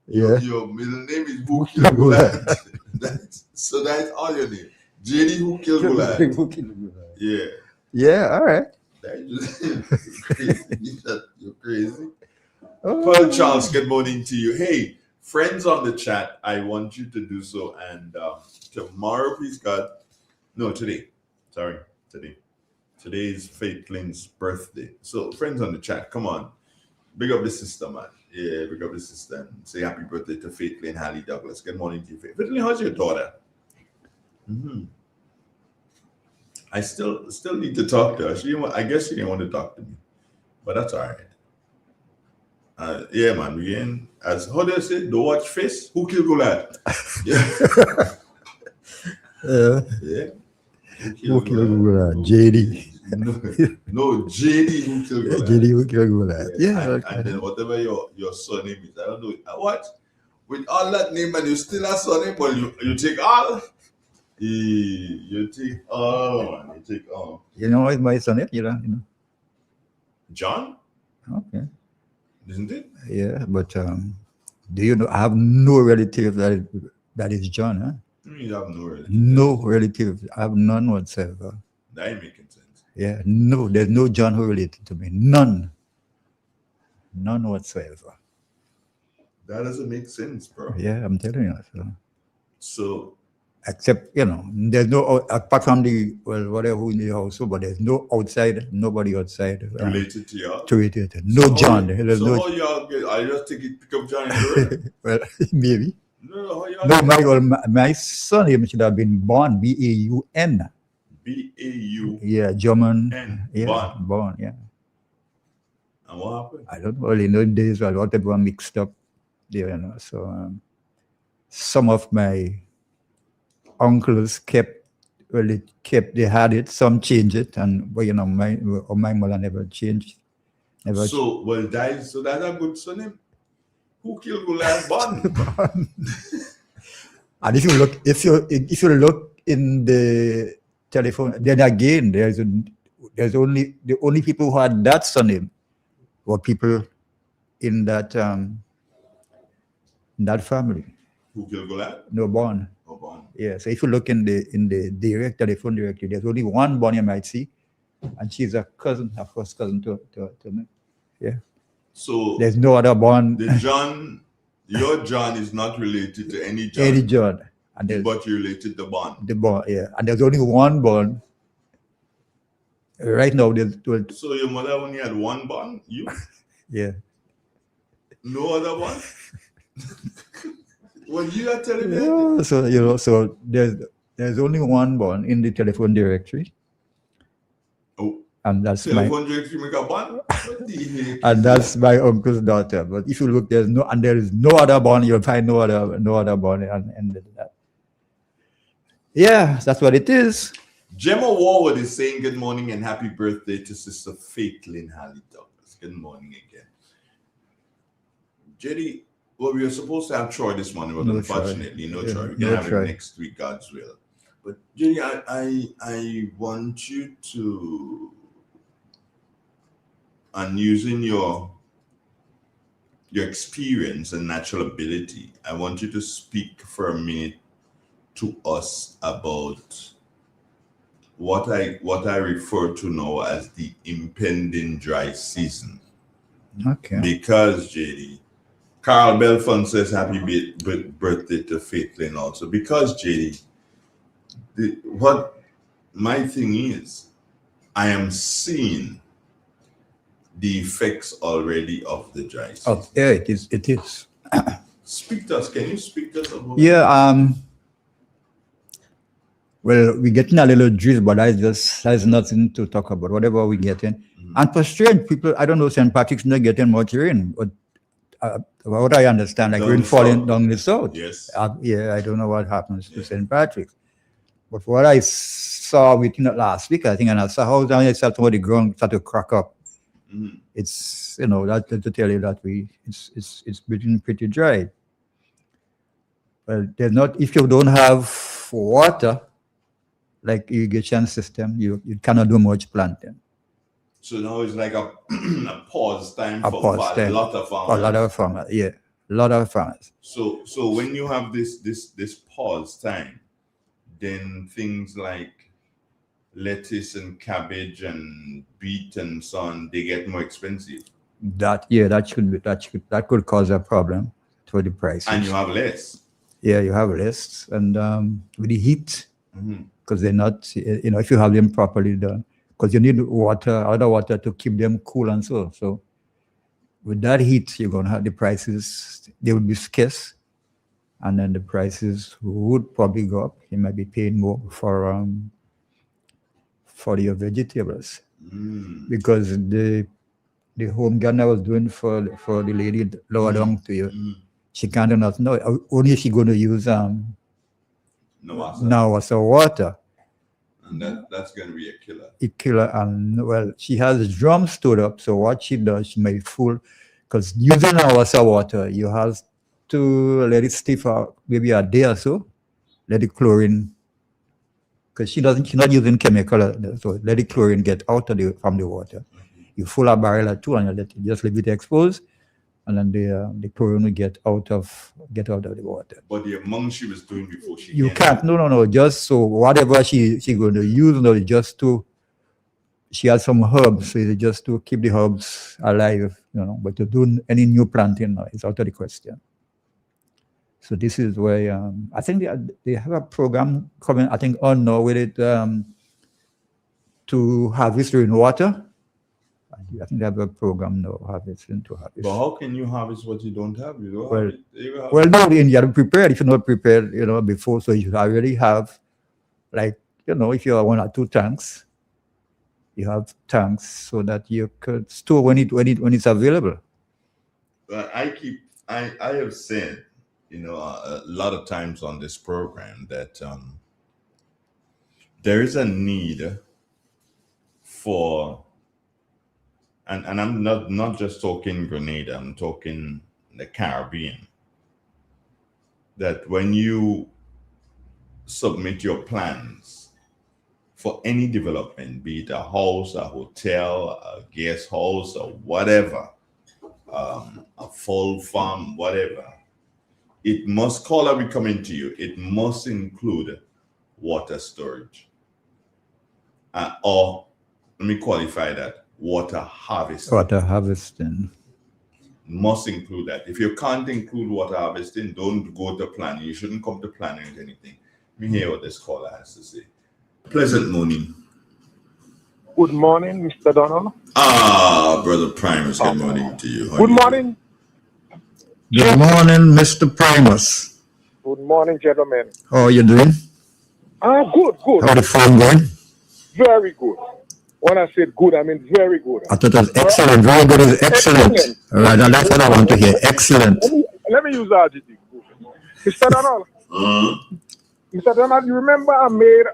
Yeah. Your middle name is Who Who Killed killed Goliath? Goliath. So that's all your name. JD Who Killed Goliath. Who killed Goliath? Yeah. Yeah. All right. That's crazy. You're crazy. Oh. Pearl Charles, good morning to you. Hey, friends on the chat, I want you to do so. And tomorrow, please God. No, today. Sorry, today. Today is Faith Lynn's birthday. So, friends on the chat, come on. Big up the sister, man. Yeah, big up the sister. And say happy birthday to Faith Lynn Hallie Douglas. Good morning to you, Faith. Faith Lynn, how's your daughter? I still need to talk to her. I guess she didn't want to talk to me. But that's all right. Yeah, man. We in, as how do I say, don't watch face. Who killed Goliath? Yeah. Yeah. Who killed Goliath? JD. No, JD who killed Goliath. JD who killed Goliath. Yeah. And then whatever your surname is, I don't know. What? With all that name and you still a surname, well, you take all. You take all, man. You take all. You know what my son is? You know. John? Okay. Isn't it? Yeah, but do you know? I have no relative that is John. Huh? You have no relative. No relative. I have none whatsoever. That ain't making sense. Yeah, no. There's no John who related to me. None whatsoever. That doesn't make sense, bro. Yeah, I'm telling you. So except, there's no, apart from the, whatever in the household, but there's no outside, nobody outside. Related to y'all? Related. No John. There's so no, how y'all get, I just take it, pick up John in the well, maybe. No, how y'all My son name should have been Born, B-A-U-N. B-A-U. Yeah, German. N. Yeah, Born, yeah. And what happened? I don't know, in those days, a lot of people mixed up there, so some of my uncles they had it, some changed it, and my mother never changed. So that's a good surname. Who killed Goliath? Born. And if you look in the telephone, then again there's only the only people who had that surname were people in that family. Who killed Goliath? No, Born. Oh, Born. Yeah. So if you look in the direct telephone directory, there's only one Born you might see, and she's a first cousin to me. Yeah. So there's no other Born. Your John is not related to any John. Any John. But you're related to Born. The Born, yeah. And there's only one Born. Right now, so your mother only had one Born? You? Yeah. No other one? Well, you are telling me. Yeah, so there's only one Born in the telephone directory. Oh. And that's telephone directory make a Born? And that's my uncle's daughter. But if you look, there is no other Born. You'll find no other Born and that. Yeah, that's what it is. Gemma Warwood is saying good morning and happy birthday to Sister Faith Lynn Hallie Douglas. Good morning again. Jetty, well, we were supposed to have Troy this morning, but unfortunately, no Troy. We're gonna have him next week, God's will. But Jetty, I want you to, and using your experience and natural ability, I want you to speak for a minute to us about what I refer to now as the impending dry season. Okay. Because JD, Carl Belfont says happy birthday to Faith Lynn also. Because JD, what my thing is, I am seeing the effects already of the dry season. Oh, yeah, it is. Speak to us. Can you speak to us about Yeah, well, we're getting a little drizzle, but that's nothing to talk about. Whatever we're getting. Mm-hmm. And for strange people, I don't know, St. Patrick's not getting much rain, but what I understand, like rain falling down the south. Yes. I don't know what happens to St. Patrick's. But what I saw within last week, I think, and I saw how the ground started to crack up. Mm-hmm. It's, that to tell you that it's been pretty dry. Well, there's not, if you don't have water, like irrigation system, you cannot do much planting. So now it's like a, a pause time A for pause a time. lot of A farmers. lot of farmers, yeah. A lot of farmers. So when you have this pause time, then things like lettuce and cabbage and beet and so on, they get more expensive. That could cause a problem for the prices. And you have less. Yeah, you have less. And with the heat, Mm-hmm. because they're not, if you have them properly done, because you need other water to keep them cool and so. So with that heat, you're going to have the prices, they will be scarce. And then the prices would probably go up. You might be paying more for your vegetables. Because the home garden I was doing for the lady lower down to you, she can't do nothing. No, only she going to use Nawasa water. And that's going to be a killer. A killer. And well, she has drums stored up. So what she does, she may full, because using Nawasa water, you have to let it stay for maybe a day or so. Let the chlorine, because she's not using chemical, so let the chlorine get out from the water. You fill a barrel or two and you just leave it exposed, and then the chlorine will get out of the water. But the amount she was doing before she You can't. No. Just so whatever she going to use, just to. She has some herbs, so it's just to keep the herbs alive, But to do any new planting, no, it's out of the question. So this is where I think they have a program coming. I think on now with it to harvest rainwater. I think they have a program now harvesting to harvest. But how can you harvest what you don't have? You don't have it. Well, no, you have to prepare. If you're not prepared, before, so you already have, like, if you have 1 or 2 tanks, you have tanks so that you could store when it's available. But I have said, a lot of times on this program that there is a need for, and I'm not just talking Grenada, I'm talking the Caribbean, that when you submit your plans for any development, be it a house, a hotel, a guest house, or whatever, a full farm, whatever, it must, caller, we coming to you, it must include water storage. Or let me qualify that, water harvesting. Water harvesting. Must include that. If you can't include water harvesting, don't go to planning. You shouldn't come to planning with anything. Let me hear what this caller has to say. Pleasant morning. Good morning, Mr. Donald. Brother Primus, good morning to you. Good morning. Good morning, Mr. Primus. Good morning, gentlemen. How are you doing? Good. How the farm going? Very good. When I said good, I mean very good. I thought it was excellent. Very good is excellent. All right, that's what I want to hear. Excellent. Let me use adjective. Mr. Donald. Mr. Donald, you remember I made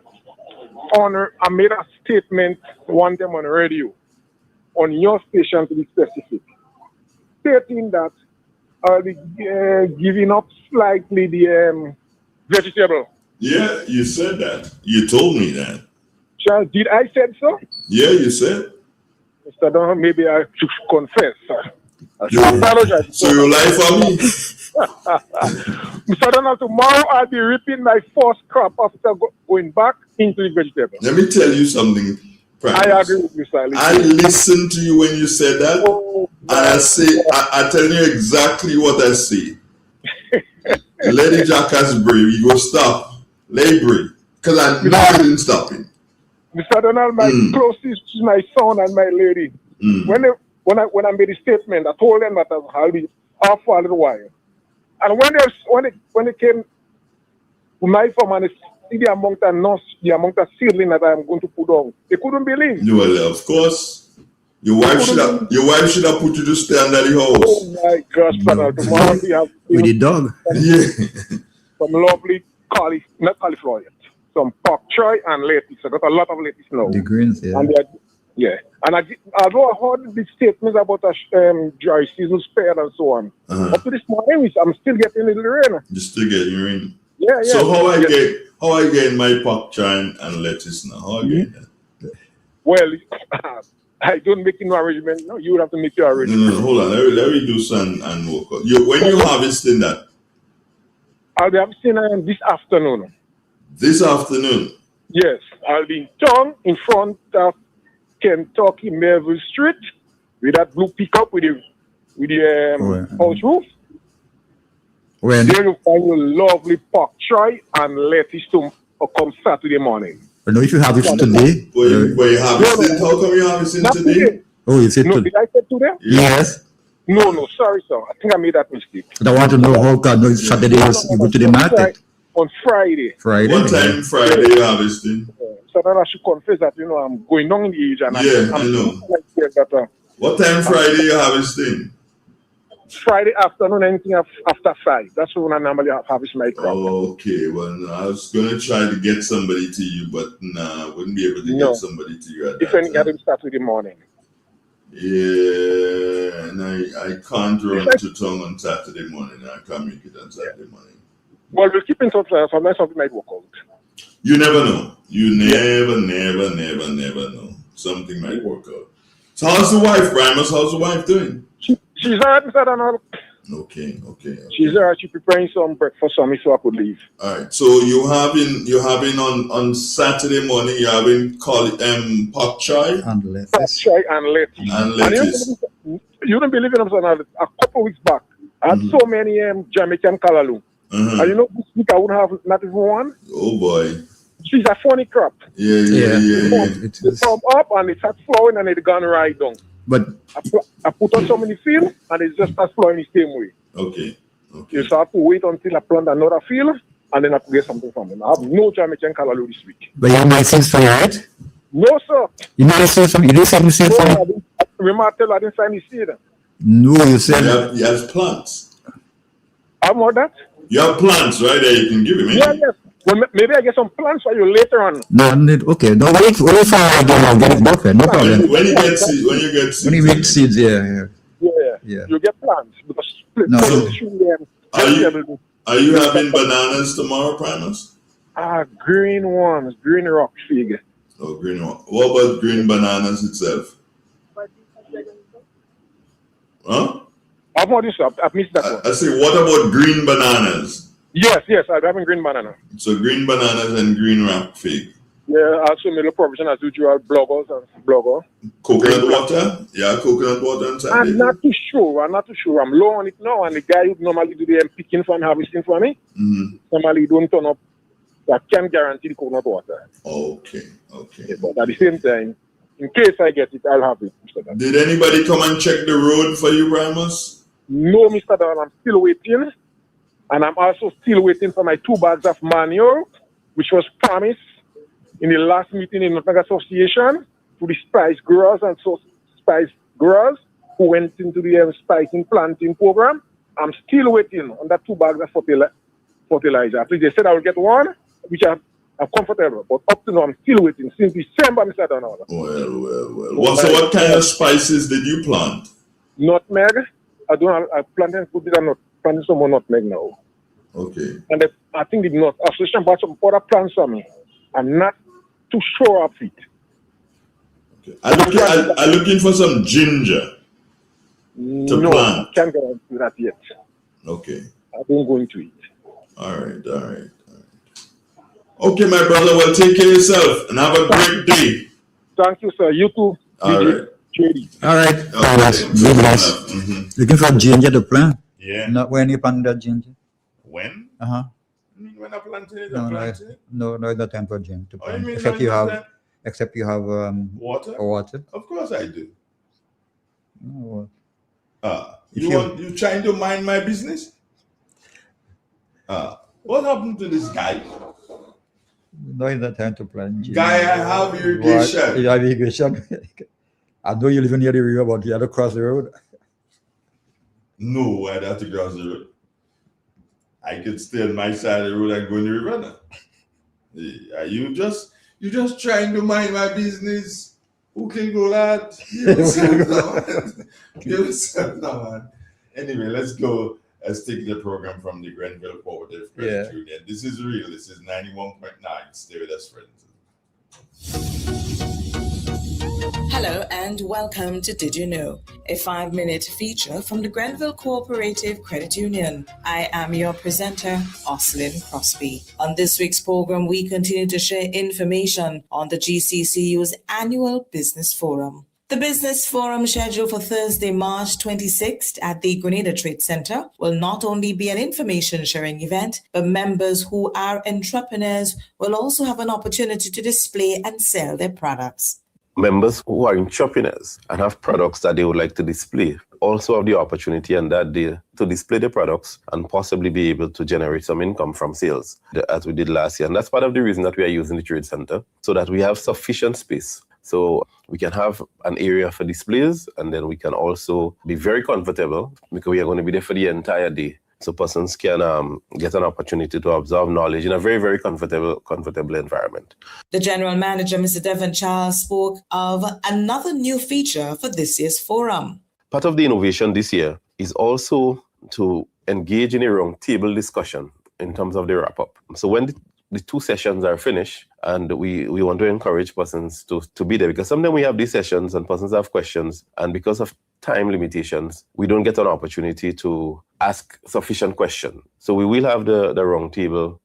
a statement one time on the radio, on your station to be specific, stating that I'll be giving up slightly the vegetable. Yeah, you said that. You told me that. Did I said so? Yeah, you said. Mr. Donald, maybe I should confess. You apologize. So you lie for me? Mr. Donald, tomorrow I'll be reaping my first crop after going back into the vegetable. Let me tell you something, Primus. I agree with you, sir. I listened to you when you said that, and I tell you exactly what I see. Lady Jackass brave, you go stop. Lay brave. Because I know you didn't stop him. Mr. Donald, my closest is my son and my lady. When I made a statement, I told them that I'll be off for a little while. And when it came to my farm and see the amount of seedling that I'm going to put on, they couldn't believe. Well, of course. Your wife should have put you to stay under the house. Oh my gosh, Donald. Tomorrow we have with the dog. Some lovely not cauliflower yet. Some pak choy and lettuce. I got a lot of lettuce now. The greens, yeah. And Yeah. And although I heard the statements about a dry season spread and so on, up to this morning, I'm still getting a little rain. You still getting rain. Yeah. So how I get my pork chine and lettuce now? How I get that? Well, I don't make no arrangement. No, you would have to make your arrangement. No, hold on. Let me do some and work out. When you harvesting that? I'll be harvesting this afternoon. This afternoon? Yes. I'll be in town in front of Kentucky Melville Street with that blue pickup with the house roof. When? There you find your lovely pork choi and lettuce to come Saturday morning. I know if you have it today. Where you harvesting? How come you harvesting today? Oh, you said no, today? did I say today? Yes. No, sorry, sir. I think I made that mistake. I want to know how come it's Saturday you go to the market. On Friday. Friday. What time Friday you harvesting? So that I should confess that, I'm going down in the age. And I know. That, what time Friday you harvesting? Friday afternoon, anything after 5. That's when I normally harvest my crop. Okay, well, no, I was going to try to get somebody to you, but I wouldn't be able to get somebody to you at that time. If any start with the morning. Yeah, and I can't run to town on Saturday morning. I can't make it on Saturday morning. Well, we'll keep in touch. Sometimes something might work out. You never know. You never know. Something might work out. So how's the wife, Primus? How's the wife doing? She's all right, Mr. Donald. Okay. She's all right. She's preparing some breakfast for me so I could leave. All right. So you're having on Saturday morning, you're having pork choi? And lettuce. Pork choi and lettuce. And lettuce. You don't believe it, Mr. Donald. A couple weeks back, I had so many Jamaican callaloo. And this week I wouldn't have not even one. Oh boy. She's a funny crop. Yeah. It come up and it starts flowing and it gone right down. But I put on so many field and it just starts flowing the same way. Okay. You have to wait until I plant another field and then I have to get something from them. I have no Jamaican callaloo this week. But you might seeds for you, right? No, sir. You might seeds for me. You didn't send me seeds for me? Remember I tell you I didn't sign the seed. No, you said you have plants. How about that? You have plants right there you can give him. Yeah, yes. Well, maybe I get some plants for you later on. No, okay. No, wait for again. I'll get it back. No problem. When you get seeds, when you get seeds, yeah. You get plants because are you having bananas tomorrow, Primus? Green ones, green rock fig. Oh, green one. What about green bananas itself? Huh? I've missed that one. I say, what about green bananas? Yes, I'm having green banana. So green bananas and green rock fig. Yeah, also middle provision as usual, blogger. Coconut water? Yeah, coconut water and Sunday. I'm not too sure. I'm low on it now, and the guy who normally do the picking for and harvesting for me, normally don't turn up. So I can't guarantee the coconut water. Okay. Yeah, but at the same time, in case I get it, I'll have it. Did anybody come and check the road for you, Primus? No, Mr. Don, I'm still waiting. And I'm also still waiting for my 2 bags of manure, which was promised in the last meeting in the Association to the spice growers and spice growers who went into the spicing planting program. I'm still waiting on that 2 bags of fertilizer. At least they said I will get one, which I'm comfortable. But up to now, I'm still waiting since December, Mr. Donald. Well. So what kind of spices did you plant? Nutmeg. I planted planting some more nutmeg now. Okay. And I think the association bought some other plants for me. I'm not too sure of it. Okay. I'm looking for some ginger to plant. I can't guarantee that yet. Okay. I don't go into it. All right. Okay, my brother. Well, take care of yourself and have a great day. Thank you, sir. You too. All right. All right. Good bless. Looking for ginger to plant? Yeah. Not when you plant that ginger. When? When I planted it, No, not time for ginger to plant. mean, Except you have water. Water. Of course I do. No. You trying to mind my business? What happened to this guy? No, it's not time to plant ginger. Guy, I have irrigation. You have irrigation. I know you live near the river, but you have to cross the road. No, I'd have to cross the road. I could stay on my side of the road and go in the river now. You just trying to mind my business. Who can go that? Give yourself now, man. Anyway, let's go. Let's take the program from the Grenville Cooperative Credit Union. This is real. This is 91.9. Stay with us, friends. Hello and welcome to Did You Know, a 5-minute feature from the Grenville Cooperative Credit Union. I am your presenter, Oslin Crosby. On this week's program, we continue to share information on the GCCU's annual business forum. The business forum, scheduled for Thursday, March 26th at the Grenada Trade Center, will not only be an information sharing event, but members who are entrepreneurs will also have an opportunity to display and sell their products. Members who are entrepreneurs and have products that they would like to display also have the opportunity on that day to display the products and possibly be able to generate some income from sales, as we did last year. And that's part of the reason that we are using the Trade Center, so that we have sufficient space. So we can have an area for displays, and then we can also be very comfortable because we are going to be there for the entire day. So persons can get an opportunity to absorb knowledge in a very, very comfortable environment. The General Manager, Mr. Devon Charles, spoke of another new feature for this year's forum. Part of the innovation this year is also to engage in a roundtable discussion in terms of the wrap-up. So when the two sessions are finished, and we want to encourage persons to be there, because sometimes we have these sessions and persons have questions, and because of time limitations, we don't get an opportunity to ask sufficient questions. So we will have the roundtable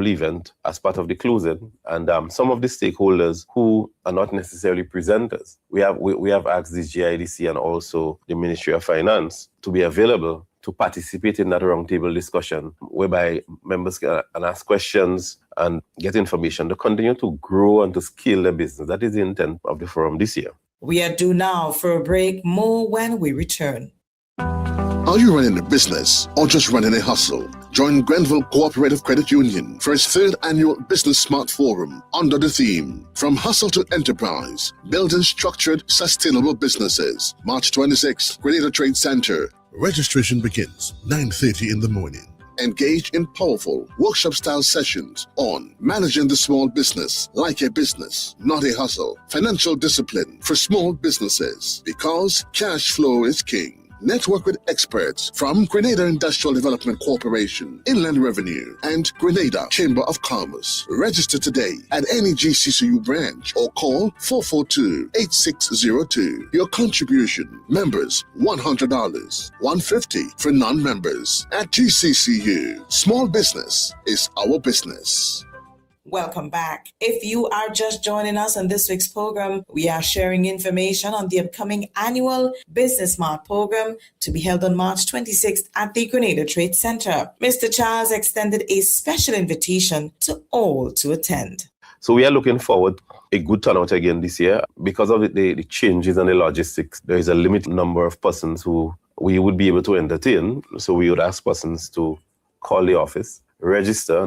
event as part of the closing, and some of the stakeholders who are not necessarily presenters, we have asked the GIDC and also the Ministry of Finance to be available to participate in that roundtable discussion, whereby members can ask questions and get information to continue to grow and to scale their business. That is the intent of the forum this year. We are due now for a break. More when we return. Are you running a business or just running a hustle? Join Grenville Cooperative Credit Union for its 3rd annual Business Smart Forum under the theme From Hustle to Enterprise, Building Structured, Sustainable Businesses. March 26th, Grenada Trade Center. Registration begins 9:30 in the morning. Engage in powerful workshop-style sessions on managing the small business like a business, not a hustle. Financial discipline for small businesses, because cash flow is king. Network with experts from Grenada Industrial Development Corporation, Inland Revenue, and Grenada Chamber of Commerce. Register today at any GCCU branch or call 442-8602. Your contribution, members, $100, $150 for non-members. At GCCU, small business is our business. Welcome back. If you are just joining us on this week's program, we are sharing information on the upcoming annual Business Smart program to be held on March 26th at the Grenada Trade Center. Mr. Charles extended a special invitation to all to attend. So we are looking forward a good turnout again this year. Because of the changes and the logistics, there is a limited number of persons who we would be able to entertain. So we would ask persons to call the office, register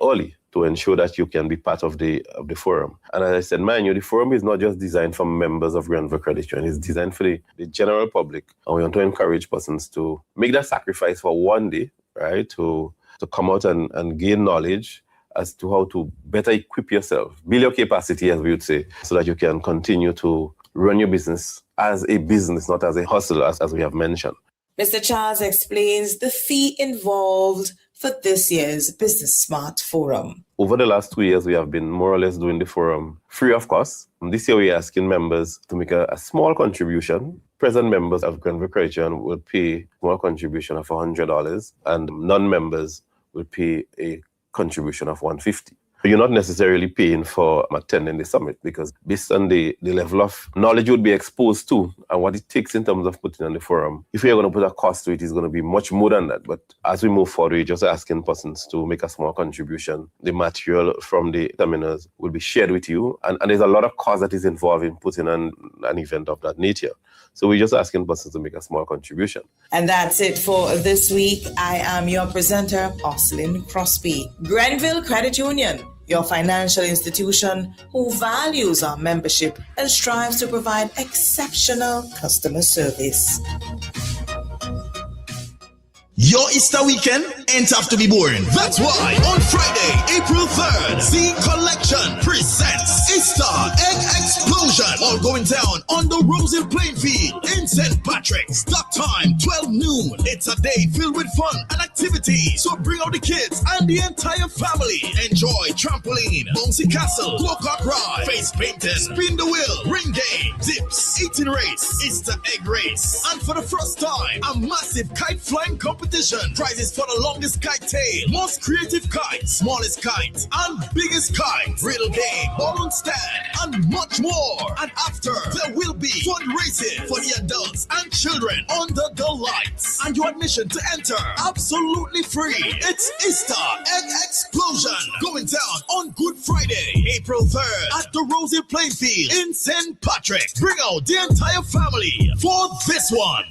early, to ensure that you can be part of the forum. And as I said, mind you, the forum is not just designed for members of Grenville Credit Union, it's designed for the general public. And we want to encourage persons to make that sacrifice for one day, right, to come out and gain knowledge as to how to better equip yourself, build your capacity, as we would say, so that you can continue to run your business as a business, not as a hustle, as we have mentioned. Mr. Charles explains the fee involved for this year's Business Smart Forum. Over the last 2 years, we have been more or less doing the forum free of cost. This year, we are asking members to make a small contribution. Present members of Grenville Credit Union will pay a small contribution of $100, and non-members will pay a contribution of $150. You're not necessarily paying for attending the summit, because based on the level of knowledge you would be exposed to and what it takes in terms of putting on the forum, if you're going to put a cost to it, it's going to be much more than that. But as we move forward, we're just asking persons to make a small contribution. The material from the seminars will be shared with you. And there's a lot of cost that is involved in putting on an event of that nature. So we're just asking persons to make a small contribution. And that's it for this week. I am your presenter, Oslin Crosby. Grenville Credit Union, your financial institution who values our membership and strives to provide exceptional customer service. Your Easter weekend ain't have to be boring. That's why on Friday, April 3rd, Z Collection presents Easter Egg Explosion. All going down on the Rosal Plainfield in St. Patrick's. Start time 12 noon. It's a day filled with fun and activities. So bring out the kids and the entire family. Enjoy trampoline, bouncy castle, go-kart ride, face painting, spin the wheel, ring game, dips, eating race, Easter egg race, and for the first time, a massive kite flying competition. Prizes for the longest kite tail, most creative kite, smallest kite, and biggest kite. Riddle game, balloon stand, and much more. And after, there will be fundraising for the adults and children under the lights. And your admission to enter, absolutely free. It's Easter Egg Explosion, going down on Good Friday, April 3rd, at the Rosal Plainfield in St. Patrick. Bring out the entire family for this one.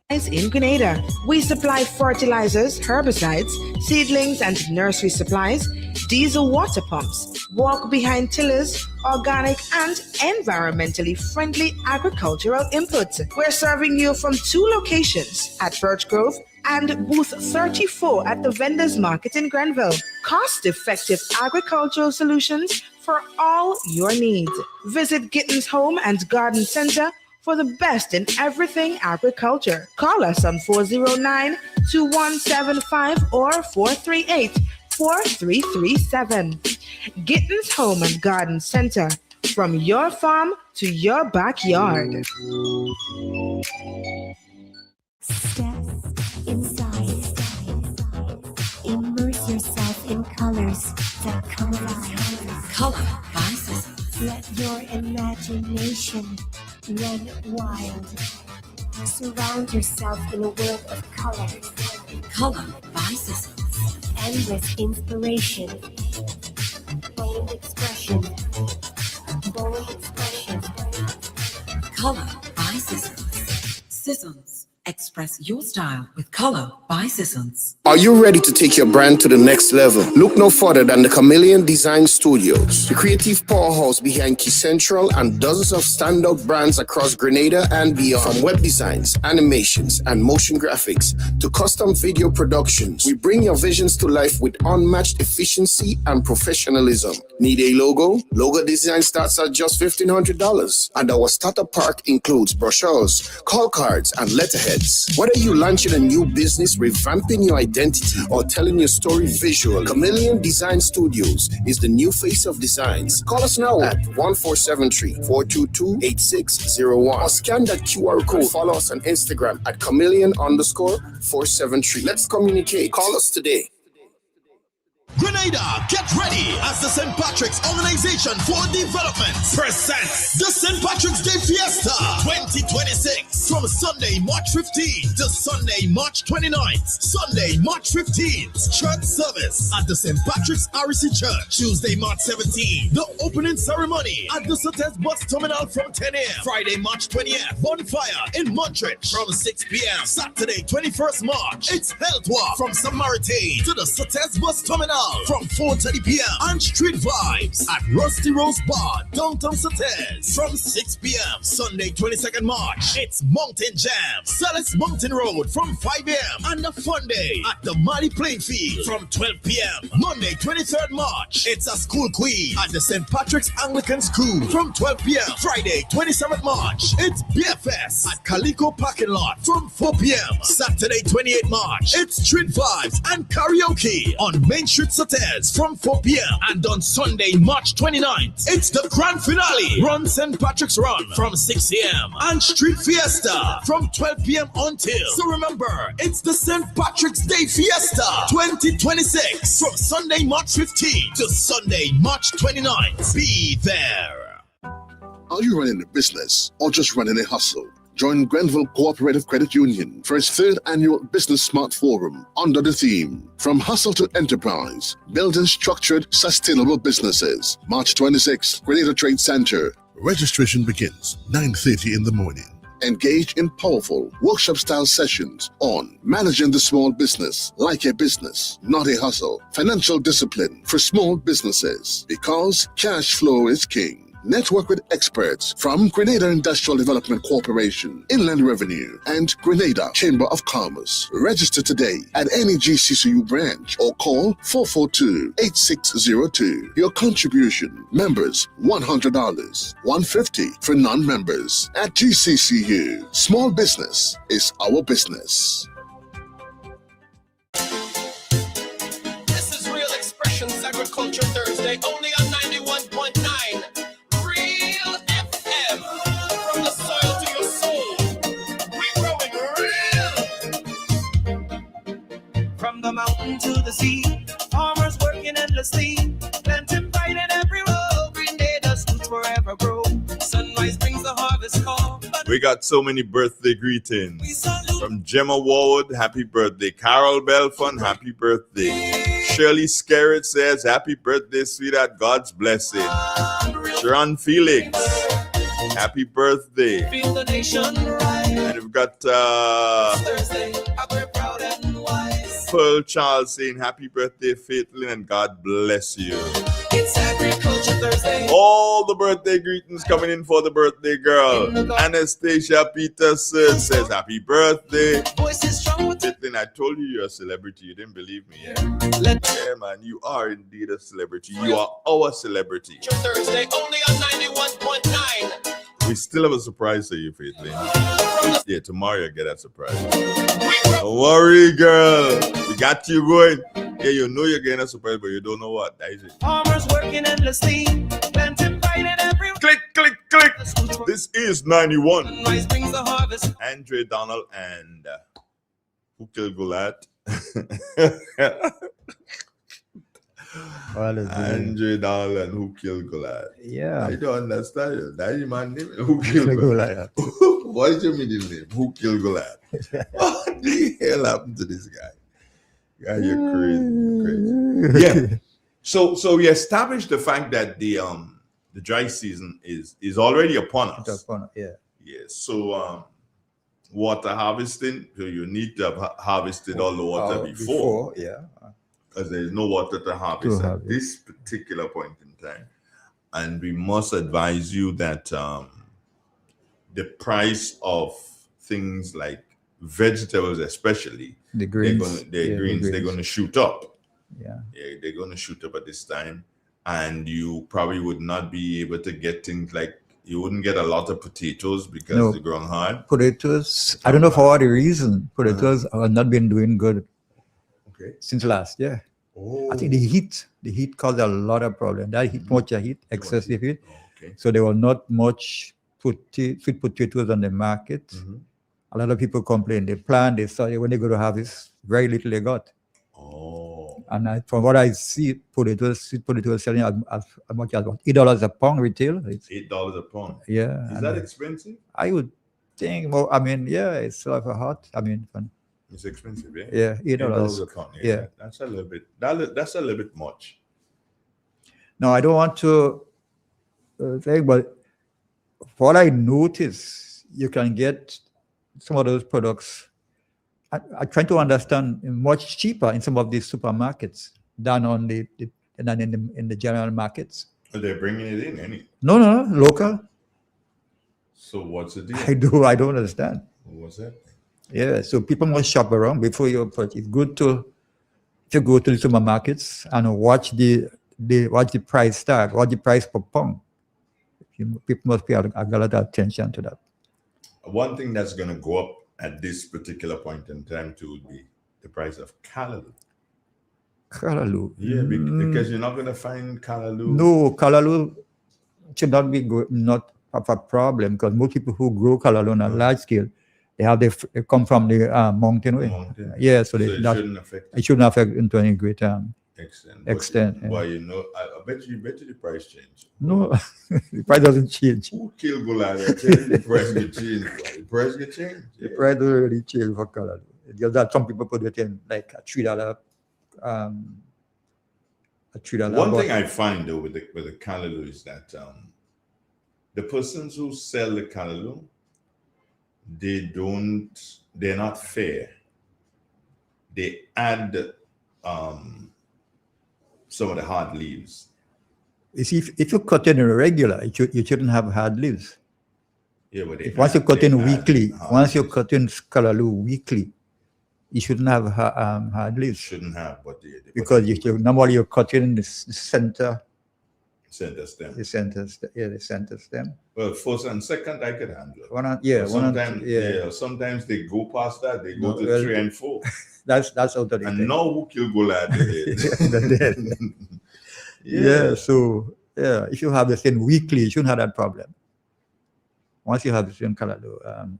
In Grenada, we supply fertilizers, herbicides, seedlings and nursery supplies, diesel water pumps, walk behind tillers, organic and environmentally friendly agricultural inputs. We're serving you from 2 locations at Birch Grove and booth 34 at the Vendors Market in Grenville. Cost-effective agricultural solutions for all your needs. Visit Gittins Home and Garden Center for the best in everything agriculture. Call us on 409-2175 or 438-4337. Gittins Home and Garden Center, from your farm to your backyard. Step inside. Immerse yourself in colors that come alive. Color by Sissons. Let your imagination run wild. Surround yourself in a world of colors. Color by Sissons. Endless inspiration. Bold expression. Bold expression. Color by Sissons. Sissons. Express your style with Color by Sissons. Are you ready to take your brand to the next level? Look no further than the Chameleon Design Studios, the creative powerhouse behind Key Central and dozens of standout brands across Grenada and beyond. From web designs, animations, and motion graphics to custom video productions, we bring your visions to life with unmatched efficiency and professionalism. Need a logo? Logo design starts at just $1,500, and our starter pack includes brochures, call cards, and letterheads. Whether you launching a new business, revamping your identity, or telling your story visually, Chameleon Design Studios is the new face of designs. Call us now at 1473-422-8601 or scan that QR code. Follow us on Instagram at Chameleon_473. Let's communicate. Call us today. Grenada, get ready as the St. Patrick's Organization for Development presents the St. Patrick's Day Fiesta 2026 from Sunday, March 15th to Sunday, March 29th. Sunday, March 15th, church service at the St. Patrick's RC Church. Tuesday, March 17th, the opening ceremony at the Sotez Bus Terminal from 10 a.m. Friday, March 20th, bonfire in Montreat from 6 p.m. Saturday, 21st March, it's Health Walk from Samaritan to the Sotez Bus Terminal from 4:30 p.m. and Street Vibes at Rusty Rose Bar, downtown Sotez from 6 p.m. Sunday, 22nd March, it's Mountain Jam, Celeste Mountain Road from 5 a.m. and a fun day at the Mali Plainfield from 12 p.m. Monday, 23rd March, it's a school quiz at the St. Patrick's Anglican School from 12 p.m. Friday, 27th March, it's BFS at Calico Parking Lot from 4 p.m. Saturday, 28th March, it's Street Vibes and Karaoke on Main Street Sotez from 4 p.m. And on Sunday, March 29th, it's the grand finale, Run St. Patrick's Run from 6 a.m. and Street Fiesta from 12 p.m. until. So remember, it's the St. Patrick's Day Fiesta 2026 from Sunday, March 15th to Sunday, March 29th. Be there. Are you running a business or just running a hustle? Join Grenville Cooperative Credit Union for its 3rd annual Business Smart Forum under the theme From Hustle to Enterprise, Building Structured, Sustainable Businesses. March 26th, Grenada Trade Center. Registration begins 9:30 in the morning. Engage in powerful workshop-style sessions on managing the small business like a business, not a hustle. Financial discipline for small businesses, because cash flow is king. Network with experts from Grenada Industrial Development Corporation, Inland Revenue, and Grenada Chamber of Commerce. Register today at any GCCU branch or call 442-8602. Your contribution, members, $100, $150 for non-members. At GCCU, small business is our business. This is Real Expressions Agriculture Thursday, only on 91.9 Real FM. From the soil to your soul, we're growing real. From the mountain to the sea, farmers working endlessly, planting right in every row. Grenada's roots forever grow. Sunrise brings the harvest call. We got so many birthday greetings. From Gemma Ward, happy birthday. Carol Belfon, happy birthday. Shirley Skerritt says, happy birthday, sweetheart. God's blessing. Sharon Felix, happy birthday. Feel the nation rise. And we've got Thursday, we're proud and wise. Pearl Charles saying, happy birthday, Faithlin, and God bless you. It's Agriculture Thursday. All the birthday greetings coming in for the birthday girl. Anastasia Peterson says, happy birthday. Faithlin, I told you you're a celebrity. You didn't believe me, yeah? Yeah, man, you are indeed a celebrity. You are our celebrity. Thursday, only on 91.9. We still have a surprise for you, Faithlin. Yeah, tomorrow you'll get that surprise. Don't worry, girl. We got you going. Yeah, you know you're getting a surprise, but you don't know what. That is it. Farmers working endlessly, planting right in every click, click, click. This is 91. Sunrise brings the harvest. Andre Donald and who killed Goliath? Andre Donald and who killed Goliath? Yeah. I don't understand you. That's your man name. Who killed Goliath? What is your middle name? Who killed Goliath? What the hell happened to this guy? Yeah, you're crazy. You're crazy. Yeah. So we established the fact that the dry season is already upon us. It's upon us, yeah. Yes. So water harvesting. So you need to have harvested all the water before. Yeah. Because there is no water to harvest at this particular point in time. And we must advise you that the price of things like vegetables, especially the greens, they're going to shoot up. Yeah, they're going to shoot up at this time, and you probably would not be able to get things like you wouldn't get a lot of potatoes because they're growing hard. Potatoes, I don't know for what reason. Potatoes have not been doing good. Okay, since last year. Oh. I think the heat caused a lot of problems. That heat, much heat, excessive heat. Okay. So there were not much sweet potatoes on the market. A lot of people complain. They plant, they saw when they go to harvest, very little they got. Oh. And from what I see, sweet potatoes selling as much as $8 a pound retail. It's $8 a pound. Yeah. Is that expensive? I would think. Well, I mean, yeah, it's sort of a hot. I mean, fun. It's expensive, yeah. Yeah, $8 a pound. Yeah, that's a little bit. That's a little bit much. No, I don't want to say, but what I notice, you can get some of those products. I try to understand much cheaper in some of these supermarkets than on than in the general markets. Are they bringing it in? Any? No, local. So what's the deal? I don't understand. What's that? Yeah, so people must shop around before you purchase. It's good to go to the supermarkets and watch the price tag, watch the price per pound. People must pay a lot of attention to that. One thing that's going to go up at this particular point in time too would be the price of callaloo. Callaloo. Yeah, because you're not going to find callaloo. No, callaloo should not be not have a problem because most people who grow callaloo on a large scale, they come from the mountain way. Yeah, so it shouldn't affect into any great extent. Well, you know, I bet you the price change. No, the price doesn't change. Who killed Goliath? The price get changed. The price get changed. The price doesn't really change for callaloo. Just that some people put it in like a $3. One thing I find though with the callaloo is that the persons who sell the callaloo, they're not fair. They add some of the hard leaves You see, if you cut in irregular, you shouldn't have hard leaves. Yeah, but Once you cut in weekly, once you cut in scalalu weekly, you shouldn't have hard leaves. Shouldn't have, but because normally you're cutting the center. Center stem. The center stem. Well, first and second I could handle. Sometimes they go past that. They go to 3 and 4. That's out of the And now who kill Goliath? So if you have the same weekly, you shouldn't have that problem. Once you have the same color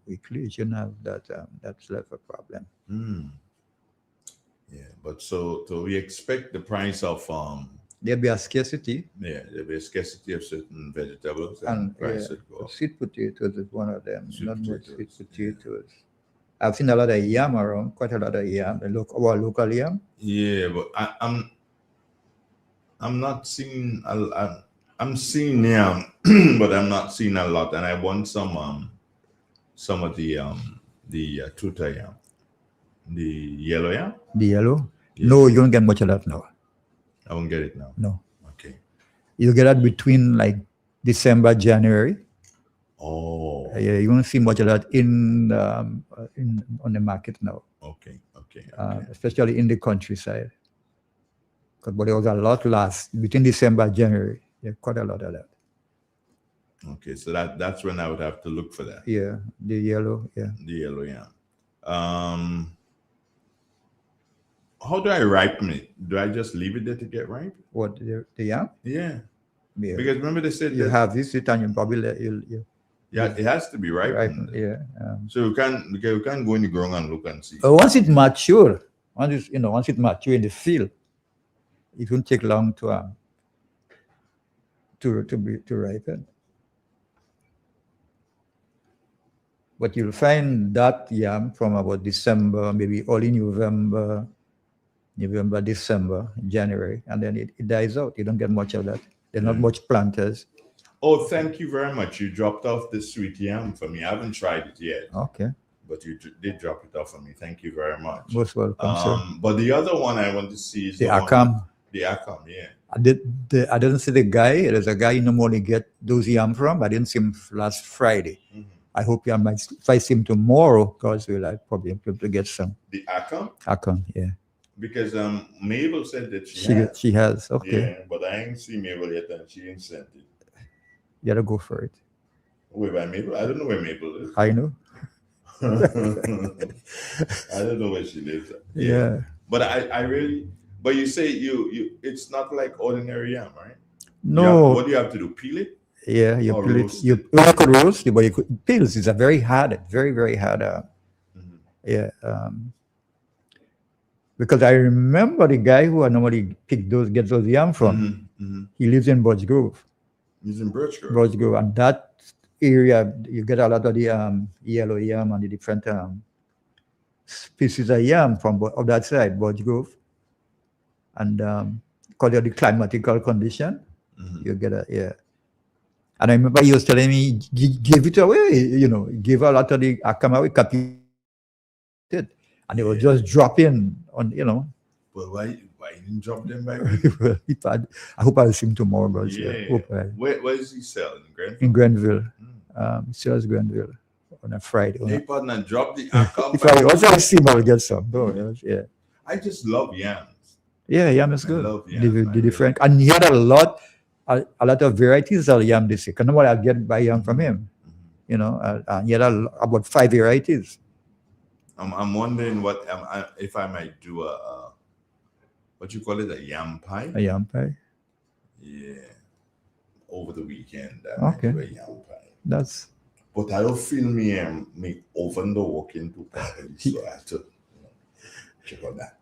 weekly, you shouldn't have that. That's less a problem. Yeah, but so we expect the price of there'll be a scarcity. Yeah, there'll be a scarcity of certain vegetables and price would go up. Sweet potatoes is one of them. Not much sweet potatoes. I've seen a lot of yam around, quite a lot of yam. Our local yam. Yeah, but I'm not seeing. I'm seeing yam, but I'm not seeing a lot. And I want some of the tuta yam, the yellow yam. The yellow? Yeah. No, you don't get much of that now. I won't get it now. No. Okay. You get that between like December, January. Oh. Yeah, you won't see much of that on the market now. Okay. Especially in the countryside. But there was a lot between December and January. Yeah, quite a lot of that. Okay, so that's when I would have to look for that. Yeah, the yellow. Yeah. The yellow yam. How do I ripen it? Do I just leave it there to get ripe? What, the yam? Yeah. Because remember they said you have this and you probably it has to be ripened. Yeah. So you can't go in the ground and look and see. Once it mature, once it mature in the field, it won't take long to ripen. But you'll find that yam from about December, maybe early November, December, January, and then it dies out. You don't get much of that. There are not much planters. Oh, thank you very much. You dropped off the sweet yam for me. I haven't tried it yet. Okay. But you did drop it off for me. Thank you very much. Most welcome, sir. But the other one I want to see is the akam. The akam, yeah. I didn't see the guy. There's a guy you normally get those yam from. I didn't see him last Friday. Mm-hmm. I hope if I see him tomorrow, because we'll probably be able to get some. The akam? Akam, yeah. Because Mabel said that she has. Okay. Yeah, but I ain't seen Mabel yet, and she ain't sent it. You gotta go for it. Where by Mabel? I don't know where Mabel is. I know. I don't know where she lives. Yeah. But I really. But you say you it's not like ordinary yam, right? No. What do you have to do? Peel it? Yeah, you peel it. You could roast it, but you could peels. It's a very hard, very hard. Yeah. Because I remember the guy who I normally get those yam from. He lives in Birch Grove. He's in Birch Grove. Birch Grove, and that area you get a lot of the yellow yam and the different species of yam from that side, Birch Grove. And because of the climatical condition, you get And I remember he was telling me, give it away, give a lot of the akam away, it, and it was just dropping on, Well, why you didn't drop them back? I hope I'll see him tomorrow, but where is he selling? In Grenville. He sells Grenville on a Friday. Hey, partner, drop the akam. If I also see him, I'll get some. Yeah. I just love yams. Yeah, yam is good. I love yam. The different, and he had a lot of varieties of yam this year. Because normally I buy yam from him, and he had about 5 varieties. I'm wondering if I might do what you call it, a yam pie. A yam pie. Yeah, over the weekend. Okay. Do a yam pie. But I don't feel me oven the working too properly, so I have to check on that.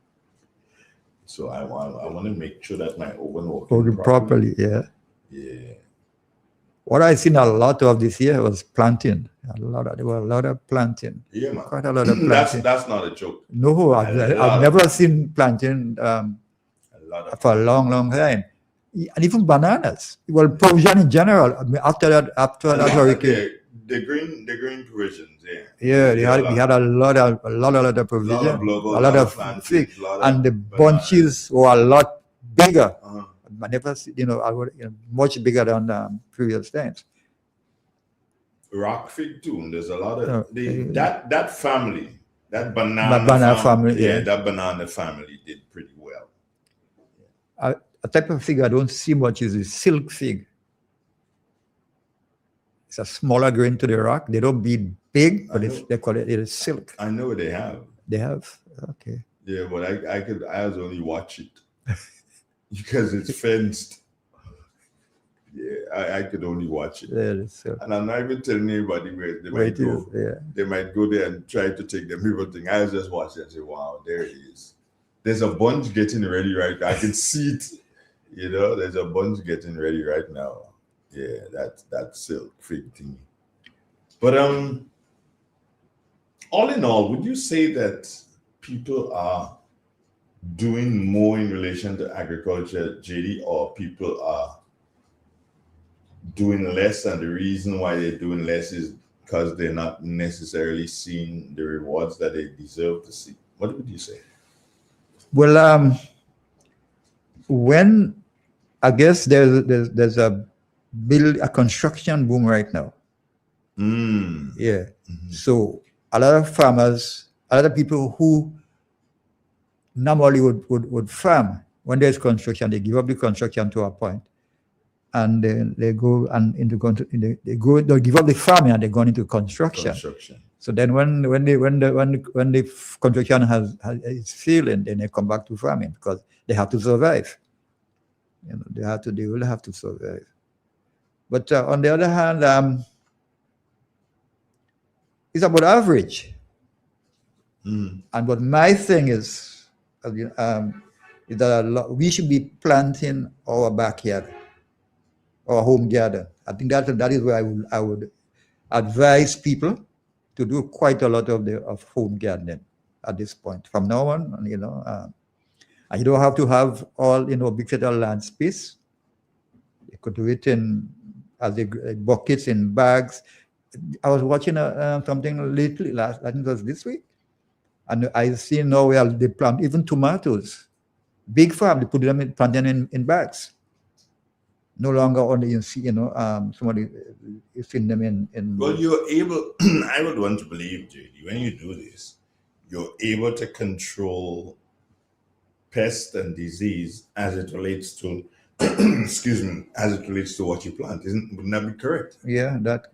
So I want to make sure that my oven working properly. Yeah. Yeah. What I've seen a lot of this year was planting. There were a lot of planting. Yeah, man. Quite a lot of planting. That's not a joke. No, I've never seen planting for a long time. And even bananas. Well, provision in general. After that hurricane. The green provisions, yeah. We had a lot of provision, a lot of fig, and the bunches were a lot bigger I never see, much bigger than previous times. Rock fig too. There's a lot Oh, of that family, that banana family, yeah. that banana family did pretty well. A type of fig I don't see much is the silk fig. It's a smaller grain to the rock. They don't be big, but they call it is silk. I know they have. They have, okay. Yeah, but I was only watch it because it's fenced. Yeah, I could only watch it. Yeah, so. And I'm not even telling anybody where they might go. Yeah. They might go there and try to take the people thing. I was just watching and say, wow, there it is. There's a bunch getting ready right now. I can see it. There's a bunch getting ready right now. Yeah, that silk fig thing. But all in all, would you say that people are doing more in relation to agriculture, JD, or people are doing less, and the reason why they're doing less is because they're not necessarily seeing the rewards that they deserve to see? What would you say? Well, when I guess there's a construction boom right now. Yeah. Mm-hmm. So a lot of farmers, a lot of people who normally would farm, when there's construction, they give up the construction to a point, and then they go and they'll give up the farming and they go into construction. So then when the construction is failing, then they come back to farming because they have to survive. They will have to survive. But on the other hand, it's about average. And what my thing is that we should be planting our backyard, our home garden. I think that is where I would advise people to do quite a lot of home gardening at this point. From now on, and you don't have to have all big set of land space. You could do it in buckets, in bags. I was watching something lately, I think it was this week, and I see now where they plant even tomatoes. Big farm, they put them planting in bags. No longer only somebody is in them in. Well, you're able. I would want to believe, JD, when you do this, you're able to control pest and disease as it relates to, excuse me, as it relates to what you plant. Wouldn't that be correct? Yeah, that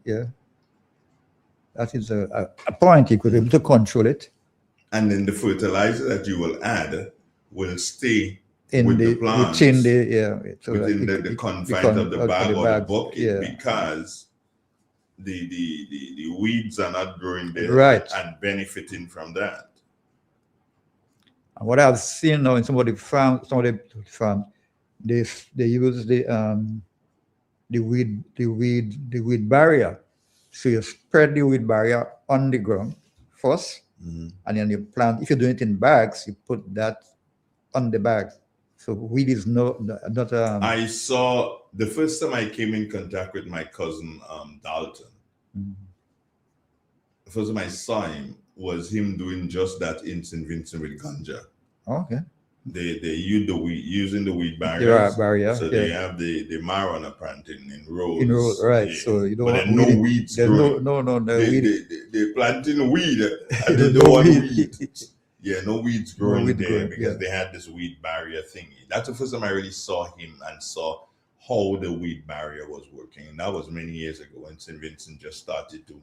is a point. You could be able to control it. And then the fertilizer that you will add will stay with the plants within the confines of the bag or the bucket, because the weeds are not growing there, right, and benefiting from that. And what I've seen now in some of the farms, they use the weed barrier. So you spread the weed barrier on the ground first, and then you plant. If you do it in bags, you put that on the bag. So weed is not. I saw the first time I came in contact with my cousin Dalton. The first time I saw him was him doing just that in St. Vincent with ganja. Okay. They using the weed barriers. Barrier. So they have the marijuana planting in rows. Right. Yeah. So you don't. But then no weeds growing. No. They planting weed and they don't want weed. Yeah, no weeds growing because they had this weed barrier thingy. That's the first time I really saw him and saw how the weed barrier was working. And that was many years ago when St. Vincent just started to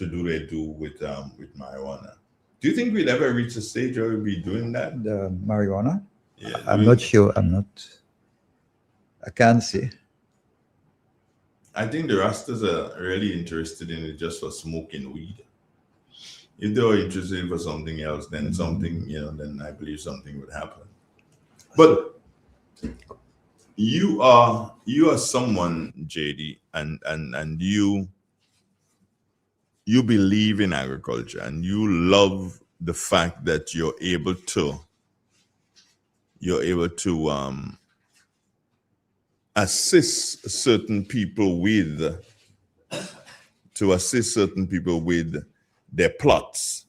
do their with marijuana. Do you think we'd ever reach a stage where we'd be doing that? The marijuana? Yeah. I'm not sure. I can't say. I think the Rastas are really interested in it just for smoking weed. If they were interested for something else, then then I believe something would happen. But you are someone, JD, and you believe in agriculture and you love the fact that you're able to assist certain people with their plots.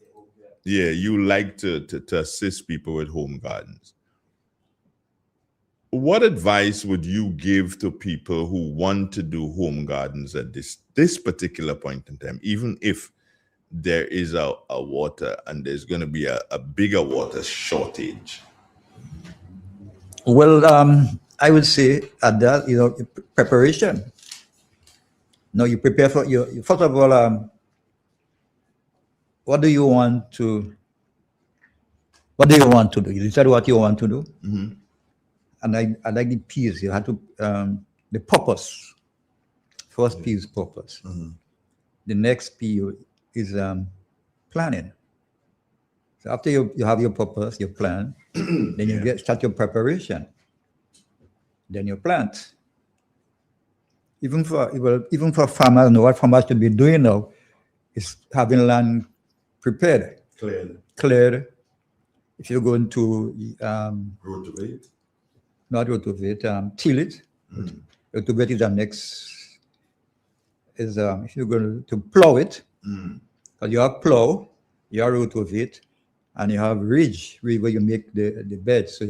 Yeah, you like to assist people with home gardens. what advice would you give to people who want to do home gardens at this particular point in time, even if there is a water and there's going to be a bigger water shortage? Well, I would say at that, preparation. No, you prepare for first of all, what do you want to do? You decide what you want to do. Mhm. And I like the P's. You have to the purpose. First P is purpose. Mhm. The next P is planning. So after you have your purpose, your plan, then you start your preparation. Then you plant. Even for farmers, know what farmers should be doing now is having land prepared, cleared. If you're going to Rotovate? not rotovate, till it. Rotovate is the next. Is if you're going to plow it, because you have plow, you have rotovate, and you have ridge where you make the bed. So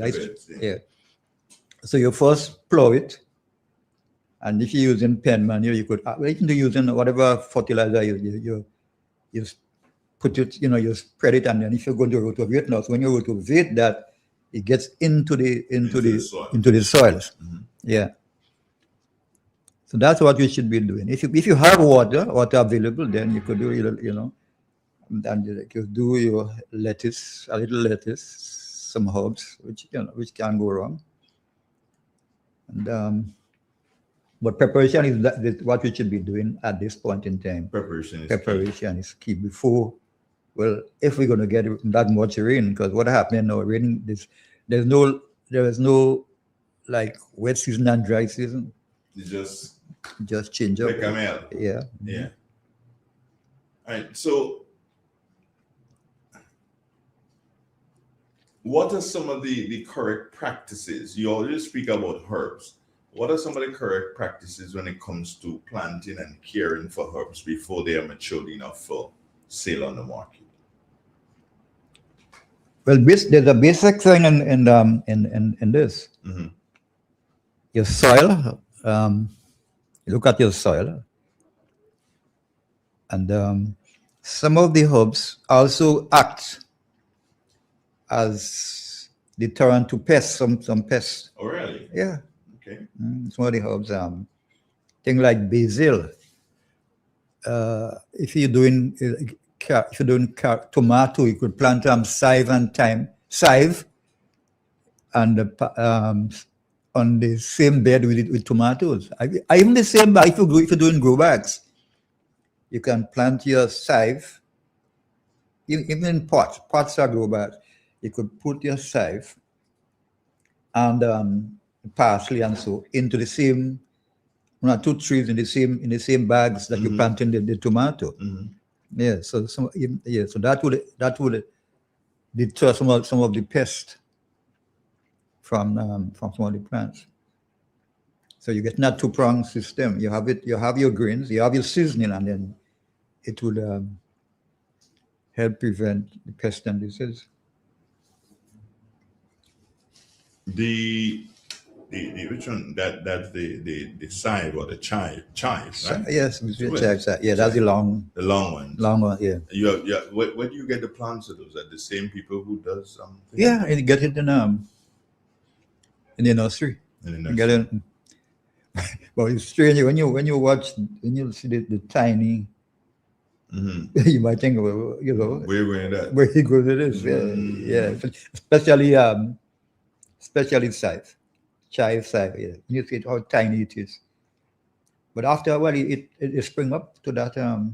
So you first plow it, and if you're using pen manure, you could even using whatever fertilizer you put it, you spread it, and then if you're going to rotovate now, so when you rotovate that, it gets into the soils. Yeah. So that's what you should be doing. If you have water available, then you could do and you could do your lettuce, a little lettuce, some herbs, which can go wrong. And but preparation is what we should be doing at this point in time. Preparation is key before. Well, if we're going to get that much rain, because what happened now, raining there is no like wet season and dry season. You just change up. Yeah. Yeah. All right. So, what are some of the correct practices? You always speak about herbs. What are some of the correct practices when it comes to planting and caring for herbs before they are matured enough for sale on the market? Well, there's a basic thing in this. Mm-hmm. Your soil. You look at your soil, and some of the herbs also act as deterrent to pests. Some pests. Oh, really? Yeah. Okay. Some of the herbs, things like basil. If you're doing tomato, you could plant chive and thyme, and on the same bed with tomatoes. Even the same bag. If you're doing grow bags, you can plant your chive. Even in pots are grow bags. You could put your chive and parsley and so into the same 1 or 2 trees in the same bags that you plant in the tomato. Yeah, so that would deter some of the pests from some of the plants. So you get not 2-pronged system. You have your greens, you have your seasoning, and then it would help prevent the pest and disease. The which one? That's the chive or the chive, right? Yes, chive. Yeah, that's the long one. Long one, yeah. Where do you get the plants of those? Are the same people who does something? Yeah, you get it in the nursery. You get it. But it's strange when you see the tiny. You might think, well, where he goes with this. Yeah. Especially chive. Yeah. You see how tiny it is. But after a while, it spring up to that. And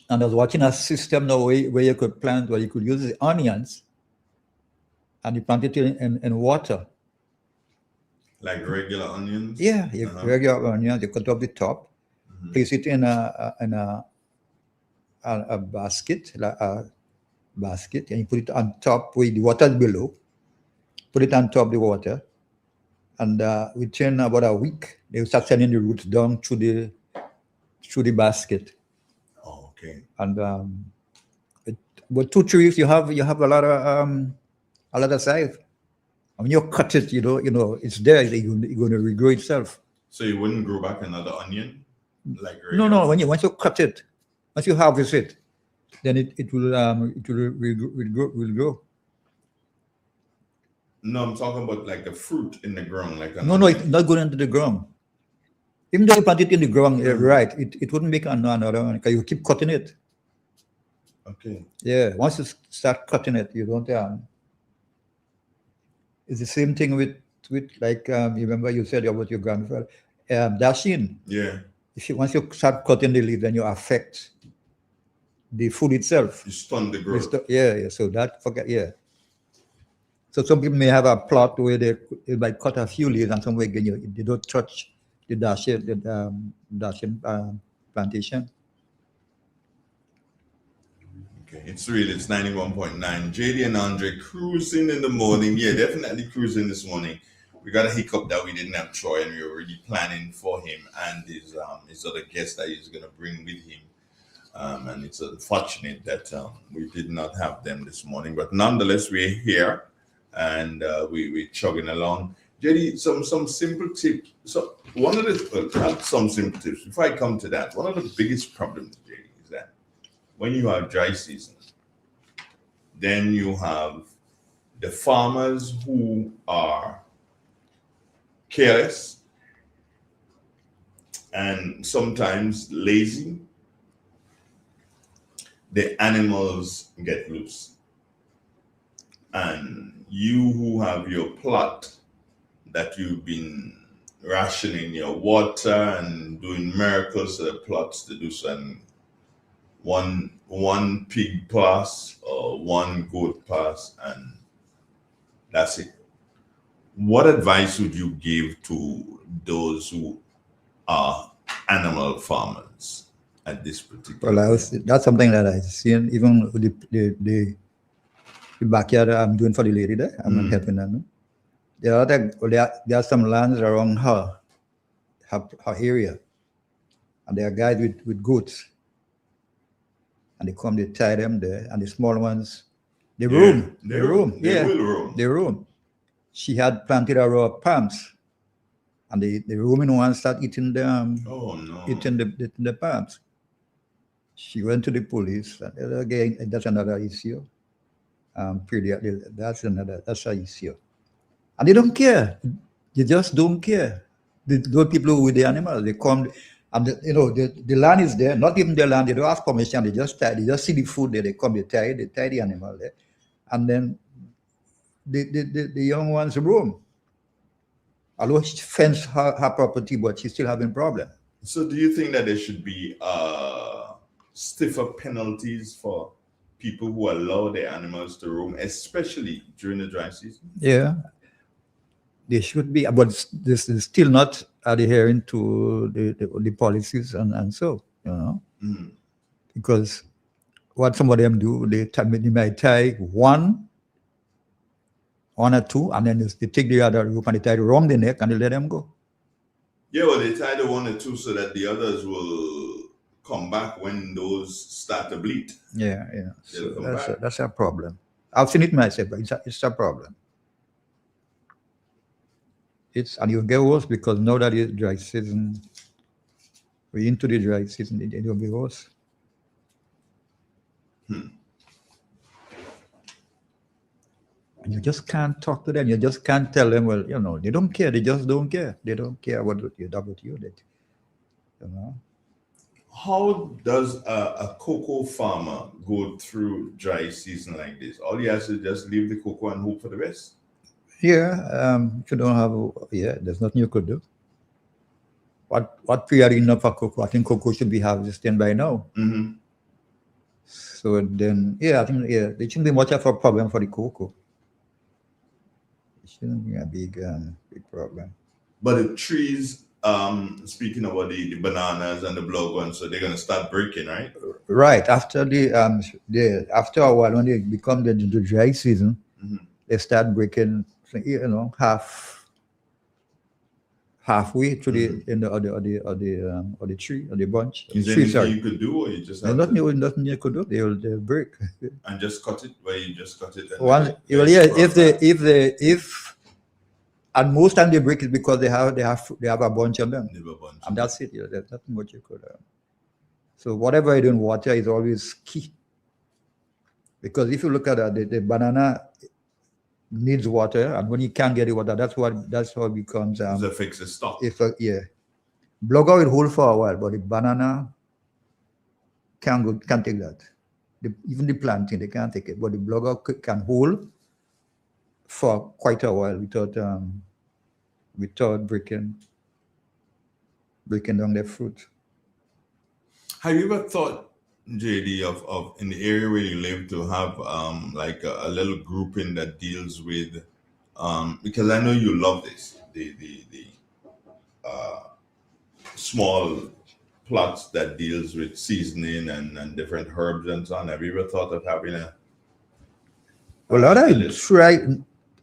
I was watching a system now where you could plant, where you could use the onions, and you plant it in water. Like regular onions? Yeah, regular onions. You cut off the top, place it in a basket, and you put it on top with the water below. Put it on top of the water, and within about a week, they will start sending the roots down through the basket. Oh, okay. And but 2 trees, you have a lot of chive When you cut it, it's there. It's going to regrow itself. So you wouldn't grow back another onion, like No. Once you cut it, once you harvest it, then it will grow. No, I'm talking about like a fruit in the ground, like No, it's not going into the ground. Even though you plant it in the ground, right? It wouldn't make another one because you keep cutting it. Okay. Yeah, once you start cutting it, you don't. It's the same thing with like you remember you said about your grandfather, dashing. Yeah. Once you start cutting the leaf, then you affect the food itself. You stun the growth. Yeah. So So some people may have a plot where they might cut a few leaves, and somewhere again they don't touch the dashing plantation. Okay, it's 91.9. JD and Andre cruising in the morning. Yeah, definitely cruising this morning. We got a hiccup that we didn't have Troy, and we were already planning for him and his other guests that he's gonna bring with him. And it's unfortunate that we did not have them this morning, but nonetheless we're here and we're chugging along. JD, some simple tips. So one of the not some simple tips. Before I come to that, one of the biggest problems, JD, is that when you have dry season, then you have the farmers who are careless and sometimes lazy. The animals get loose. And you who have your plot that you've been rationing your water and doing miracles to the plots to do so, and one pig pass or one goat pass, and that's it. What advice would you give to those who are animal farmers at this particular Well, that's something that I've seen even with the backyard I'm doing for the lady there. I'm not helping them. There are some lands around her area, and there are guys with goats, and they tie them there, and the small ones, they roam. They roam. She had planted a row of palms, and the roaming ones start eating them. Oh no! Eating the palms. She went to the police, and again, that's another issue. That's an issue, and they don't care. They just don't care. Those people with the animals, they come, and the land is there. Not even their land. They don't ask permission. They just see the food there. They come, they tie the animal there, and then the young ones roam. Although she fenced her property, but she's still having problem. So, do you think that there should be stiffer penalties for people who allow their animals to roam, especially during the dry season? Yeah, they should be, but this is still not adhering to the policies and so, because what some of them do, they might tie one or two, and then they take the other rope and they tie it around the neck and they let them go. Yeah, well, they tie the one or two so that the others will come back when those start to bleed. Yeah. So that's a problem. I've seen it myself, but it's a problem. And you'll get worse because now that it's dry season, we're into the dry season, it will be worse. And you just can't talk to them. You just can't tell them, well, they don't care. They just don't care. They don't care about you. How does a cocoa farmer go through dry season like this? All he has to just leave the cocoa and hope for the best? Yeah, if you don't have, there's nothing you could do. What period enough for cocoa? I think cocoa should be harvested by now. Mm-hmm. So then, I think, there shouldn't be much of a problem for the cocoa. It shouldn't be a big problem. But the trees, speaking about the bananas and the blow ones, so they're going to start breaking, right? Right. After after a while, when they become the dry season, they start breaking, halfway to the end of the tree or the bunch. Is there anything you could do, or you just have nothing you could do? They'll break. And just cut it where you just cut it. If And most time they break it because they have a bunch of them, and that's it. There's nothing much you could. So whatever you do in water is always key. Because if you look at the banana needs water, and when you can't get the water, that's how it becomes. It's a fix the stock. Yeah, blogger will hold for a while, but the banana can't take that. Even the planting, they can't take it, but the blogger can hold for quite a while without breaking down their fruit. Have you ever thought, JD, of in the area where you live to have like a little grouping that deals with because I know you love this, the small plots that deals with seasoning and different herbs and so on. Have you ever thought of having a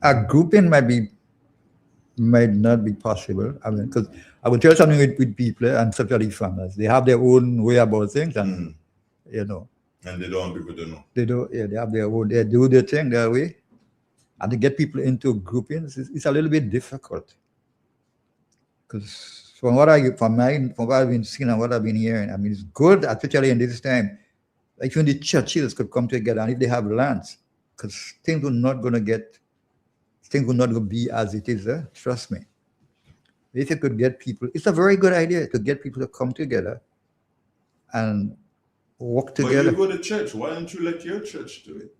a grouping might not be possible. I mean, because I would tell something with people and especially farmers. They have their own way about things, and and they don't want people to know. They don't. Yeah, they have their own. They do their thing their way, and to get people into groupings, it's a little bit difficult. Because from what I've been seeing and what I've been hearing, I mean, it's good, especially in this time. Like even the churches could come together, and if they have lands, because things are not going to be as it is. Trust me. If you could get people, it's a very good idea to get people to come together and work together. But you go to church. Why don't you let your church do it?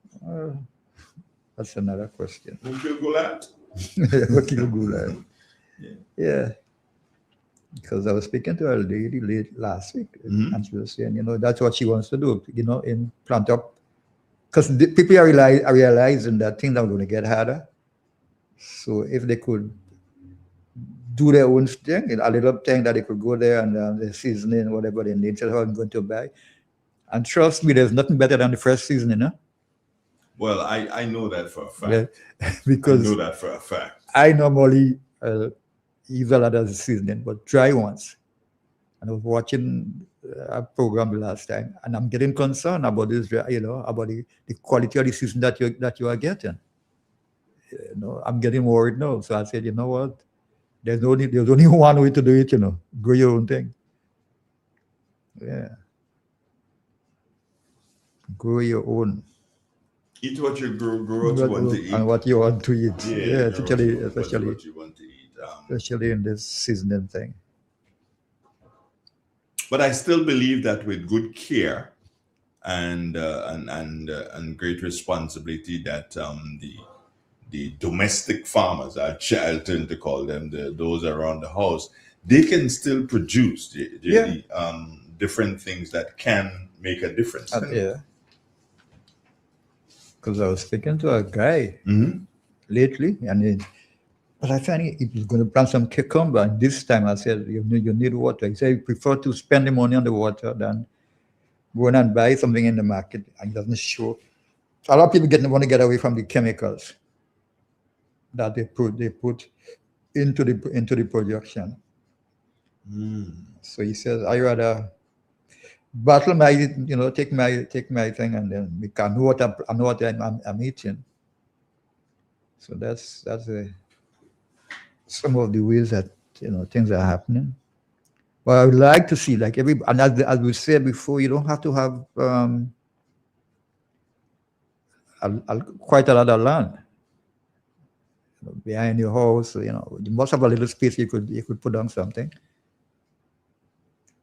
That's another question. Who kill Goliath? Who kill Goliath? Yeah. Because I was speaking to a lady last week, and she was saying, that's what she wants to do, in plant up. Because people are realizing that things are going to get harder. So if they could do their own thing, a little thing that they could go there and the seasoning, whatever they need, so I'm going to buy. And trust me, there's nothing better than the fresh seasoning, huh? Well, I know that for a fact. Yeah, because I know that for a fact. I normally use a lot of seasoning, but dry ones. And I was watching a program the last time, and I'm getting concerned about this, about the quality of the season that you are getting. I'm getting worried now. So I said, you know what? There's only one way to do it, grow your own thing. Yeah. Grow your own. Eat what you grow what you want to eat. And what you want to eat. Yeah, especially what you want to eat. Especially in this seasoning thing. But I still believe that with good care and great responsibility, that the domestic farmers, I tend to call them, those around the house, they can still produce different things that can make a difference. Yeah. Because I was speaking to a guy lately, but I found he was going to plant some cucumber. And this time I said, you need water. He said he prefer to spend the money on the water than go and buy something in the market and it doesn't show. So a lot of people want to get away from the chemicals that they put into the production. So he says, I rather battle my, take my thing, and then we can know what I'm eating. So that's some of the ways that things are happening. But I would like to see, like and as we said before, you don't have to have quite a lot of land behind your house. You must have a little space you could put down something.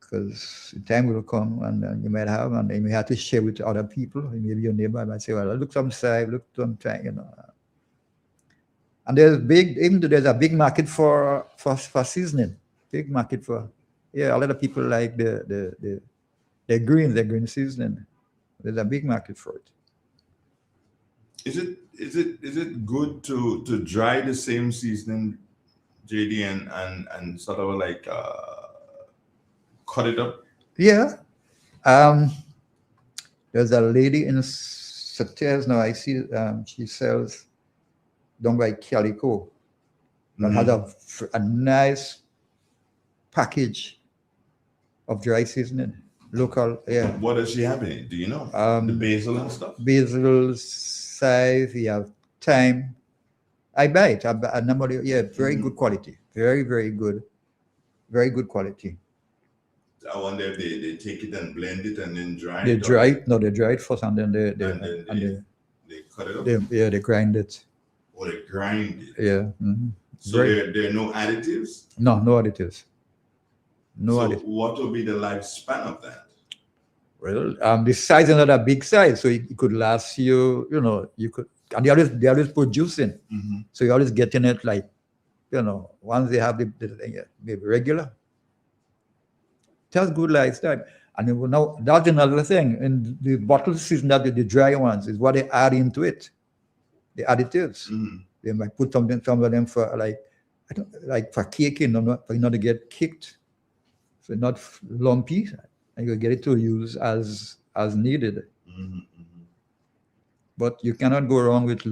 Because the time will come and you might have, and you may have to share with other people. Maybe your neighbor might say, well, look some side, look some time, And there's a big market for seasoning. Big market for, a lot of people like the green seasoning. There's a big market for it. Is it good to dry the same seasoning, JD, and sort of like cut it up? Yeah. There's a lady in Satters now. I see she sells down by Calico. That has a nice package of dry seasoning, local. Yeah. What does she have in it? Do you know? The basil and stuff. Basil, size. You have thyme. I buy it. I buy a number of, yeah, very good quality. Very, very good. Very good quality. I wonder if they take it and blend it and then dry They it. dry it. No, they dry it first and then they They cut it up. they grind it. Or they grind it. Yeah. Mm-hmm. So there are no additives? No additives. No So additives. what will be the lifespan of that? Well, the size is not a big size, so it could last you. You could, and they always put juice in, so you're always getting it like, once they have the regular. Just good lifestyle. And now that's another thing. And the bottle season, that the dry ones is what they add into it, the additives. They might put some of them for like for caking, for to get kicked, so not lumpy, and you get it to use as needed. But you cannot go wrong with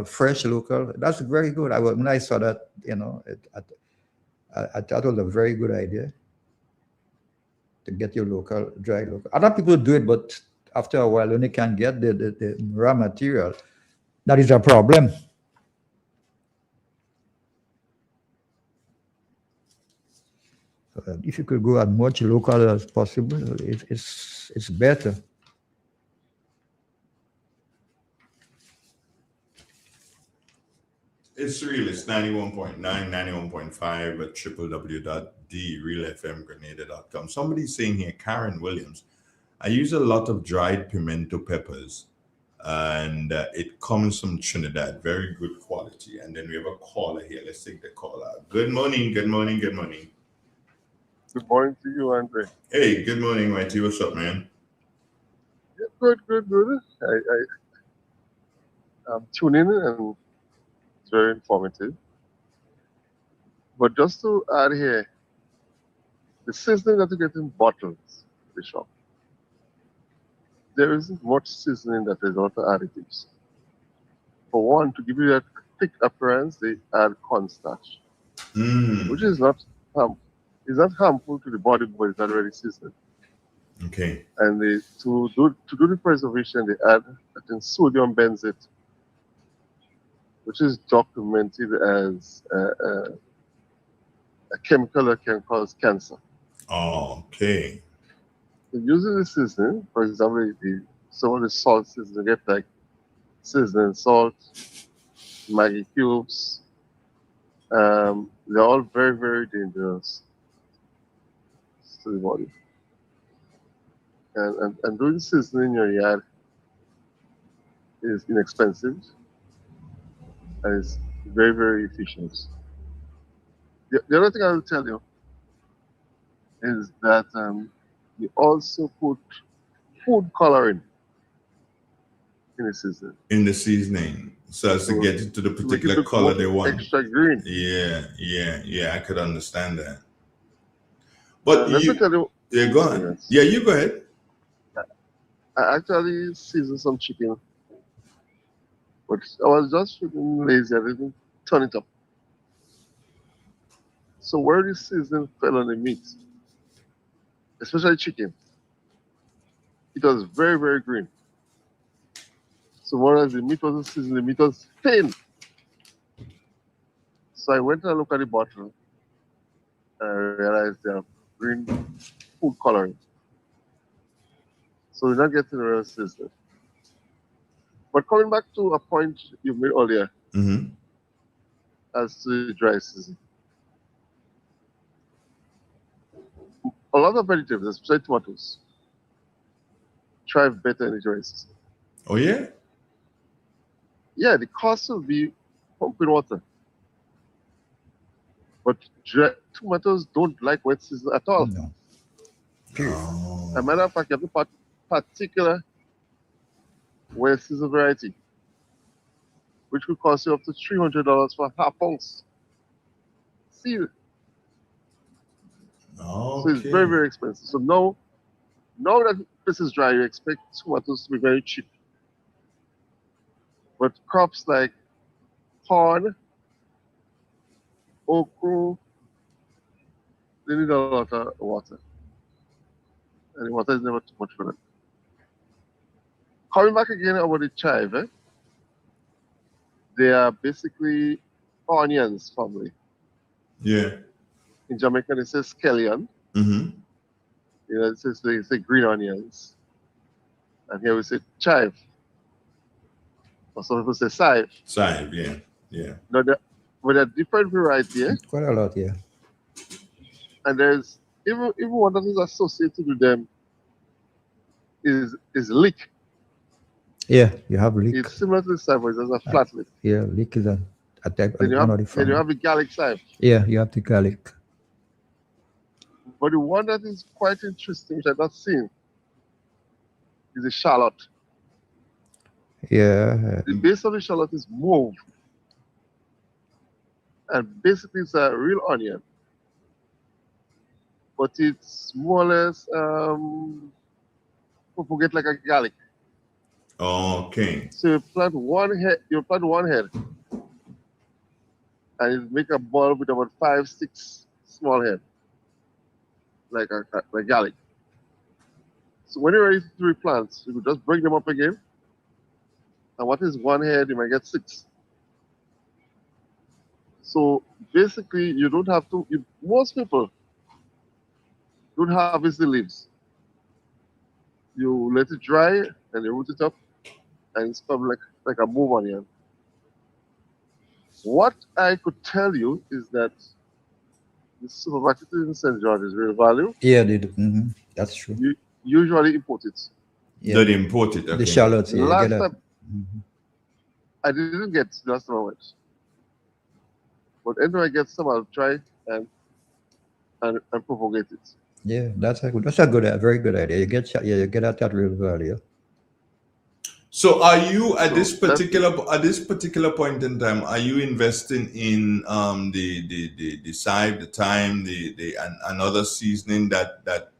fresh local. That's very good. When I saw that, I thought it was a very good idea to get your dry local. Other people do it, but after a while, when they can't get the raw material, that is a problem. So if you could go as much local as possible, it's better. It's real. It's 91.9, 91.5 at www.therealfmgrenada.com. Somebody's saying here, Karen Williams, I use a lot of dried pimento peppers, and it comes from Trinidad. Very good quality. And then we have a caller here. Let's take the caller. Good morning. Good morning. Good morning. Good morning to you, Andre. Hey, good morning, Whitey. What's up, man? Yeah, good. I'm tuning in and it's very informative. But just to add here, the seasoning that you get in bottles, Bishop, there isn't much seasoning that there's a lot of additives. For one, to give you that thick appearance, they add cornstarch, which is not harmful to the body, but it's not really seasoned. Okay. And to do the preservation, they add, I think, sodium benzoate, which is documented as a chemical that can cause cancer. Oh, okay. So using the seasoning, for example, some of the salt seasoning, get like seasoning salt, Maggi cubes. They're all very, very dangerous to the body. And doing seasoning in your yard is inexpensive and it's very, very efficient. The other thing I will tell you is that you also put food coloring in the seasoning. In the seasoning, so as to get it to the particular color they want. Extra green. Yeah, I could understand that. But let me tell you. Yeah, go on. Yeah, you go ahead. I actually seasoned some chicken, but I was just feeling lazy. I didn't turn it up. So where the seasoning fell on the meat, especially chicken, it was very, very green. So whereas the meat wasn't seasoned, the meat was thin. So I went and looked at the bottle and I realized they have green food coloring. So we're not getting a real seasoning. But coming back to a point you made earlier, as to the dry season. A lot of vegetables, especially tomatoes, thrive better in the dry season. Oh, yeah? Yeah, the cost will be pumping water. But tomatoes don't like wet season at all. No. As a matter of fact, you have a particular wet season variety, which will cost you up to $300 for half ounce seed. So it's very, very expensive. So now that this is dry, you expect tomatoes to be very cheap. But crops like corn, okra, they need a lot of water. And the water is never too much for them. Coming back again about the chive, they are basically onions family. Yeah. In Jamaica, they say scallion. Mm-hmm. You know, they say green onions. And here we say chive. Or some people say chive. Chive, yeah. Yeah. Now, but there are different variety, eh? Quite a lot, yeah. And there's even one that is associated with them is leek. Yeah, you have leek. It's similar to the chive, but it has a flat lip. Yeah, leek is a type Then you one have, of the then you family. have the garlic chive. Yeah, you have the garlic. But the one that is quite interesting, which I've not seen, is the shallot. Yeah. The base of the shallot is mauve. And basically it's a real onion. But it's more or less propagate like a garlic. Okay. So you plant one head, and it make a bulb with about 5-6 small head, like garlic. So when you're ready to replant, you could just bring them up again. And what is one head? You might get 6. So basically, you don't have to. Most people don't harvest the leaves. You let it dry and you root it up, and it's probably like a mauve onion. What I could tell you is that the supermarket in St. George is real value. Yeah, they do. Mm-hmm. That's true. You usually import it. Yeah. They import it. Okay. The shallots, yeah. Last Get time, mm-hmm. I didn't get last time I went. But anyway, I get some, I'll try and propagate it. Yeah, that's a very good idea. You get at that real value. So are you at this particular point in time, are you investing in the side, the thyme, and other seasoning that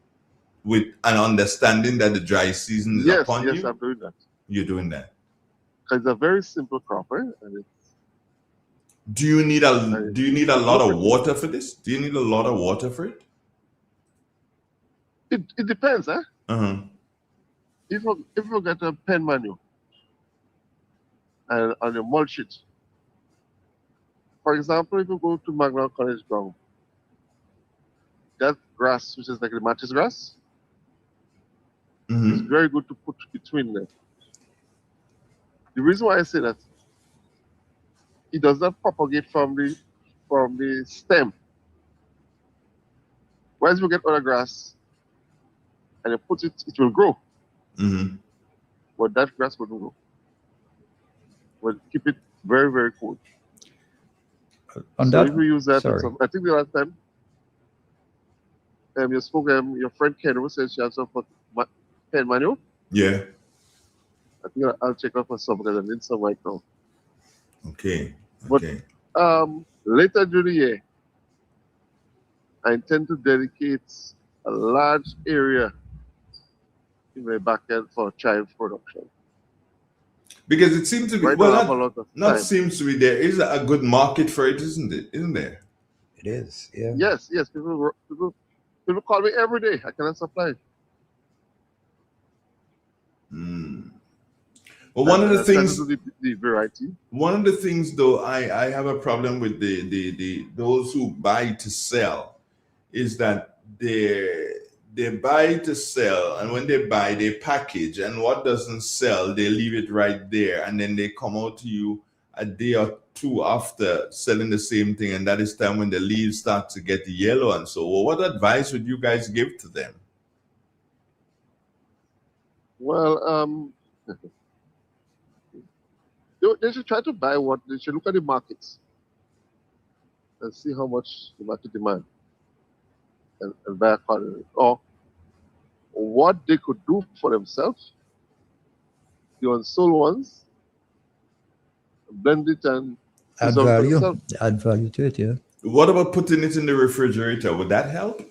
with an understanding that the dry season is upon you? Yes, I'm doing that. You're doing that. It's a very simple crop, eh? And it's, do you need a lot of water for this? Do you need a lot of water for it? It depends, eh? Uh-huh. If you get a pen manual and on your mulch it, for example, if you go to Magna College ground, that grass, which is like the matches grass, is very good to put between them. The reason why I say that, it does not propagate from the stem. Whereas you get other grass and you put it, it will grow. Mm-hmm. But that grass wouldn't grow. But keep it very, very cool. If we use that, I think the last time you spoke, your friend Ken who said she has some pen manual. Yeah. I think I'll check out for some because I need some right now. Okay. But later during the year, I intend to dedicate a large area in my backyard for chive production. Because it seems to be, right now I have a lot of not time. seems to be, there is a good market for it, isn't it? Isn't there? It is, yeah. Yes. People call me every day. I cannot supply. Well, one of the things, the variety. One of the things, though, I have a problem with the those who buy to sell, is that they buy to sell, and when they buy, they package, and what doesn't sell, they leave it right there, and then they come out to you a day or two after selling the same thing, and that is time when the leaves start to get yellow and so. Well, what advice would you guys give to them? Well, they should try to buy what they should look at the markets and see how much the market demand and buy accordingly. Or what they could do for themselves, the unsold ones, blend it and add value to it, yeah. What about putting it in the refrigerator? Would that help?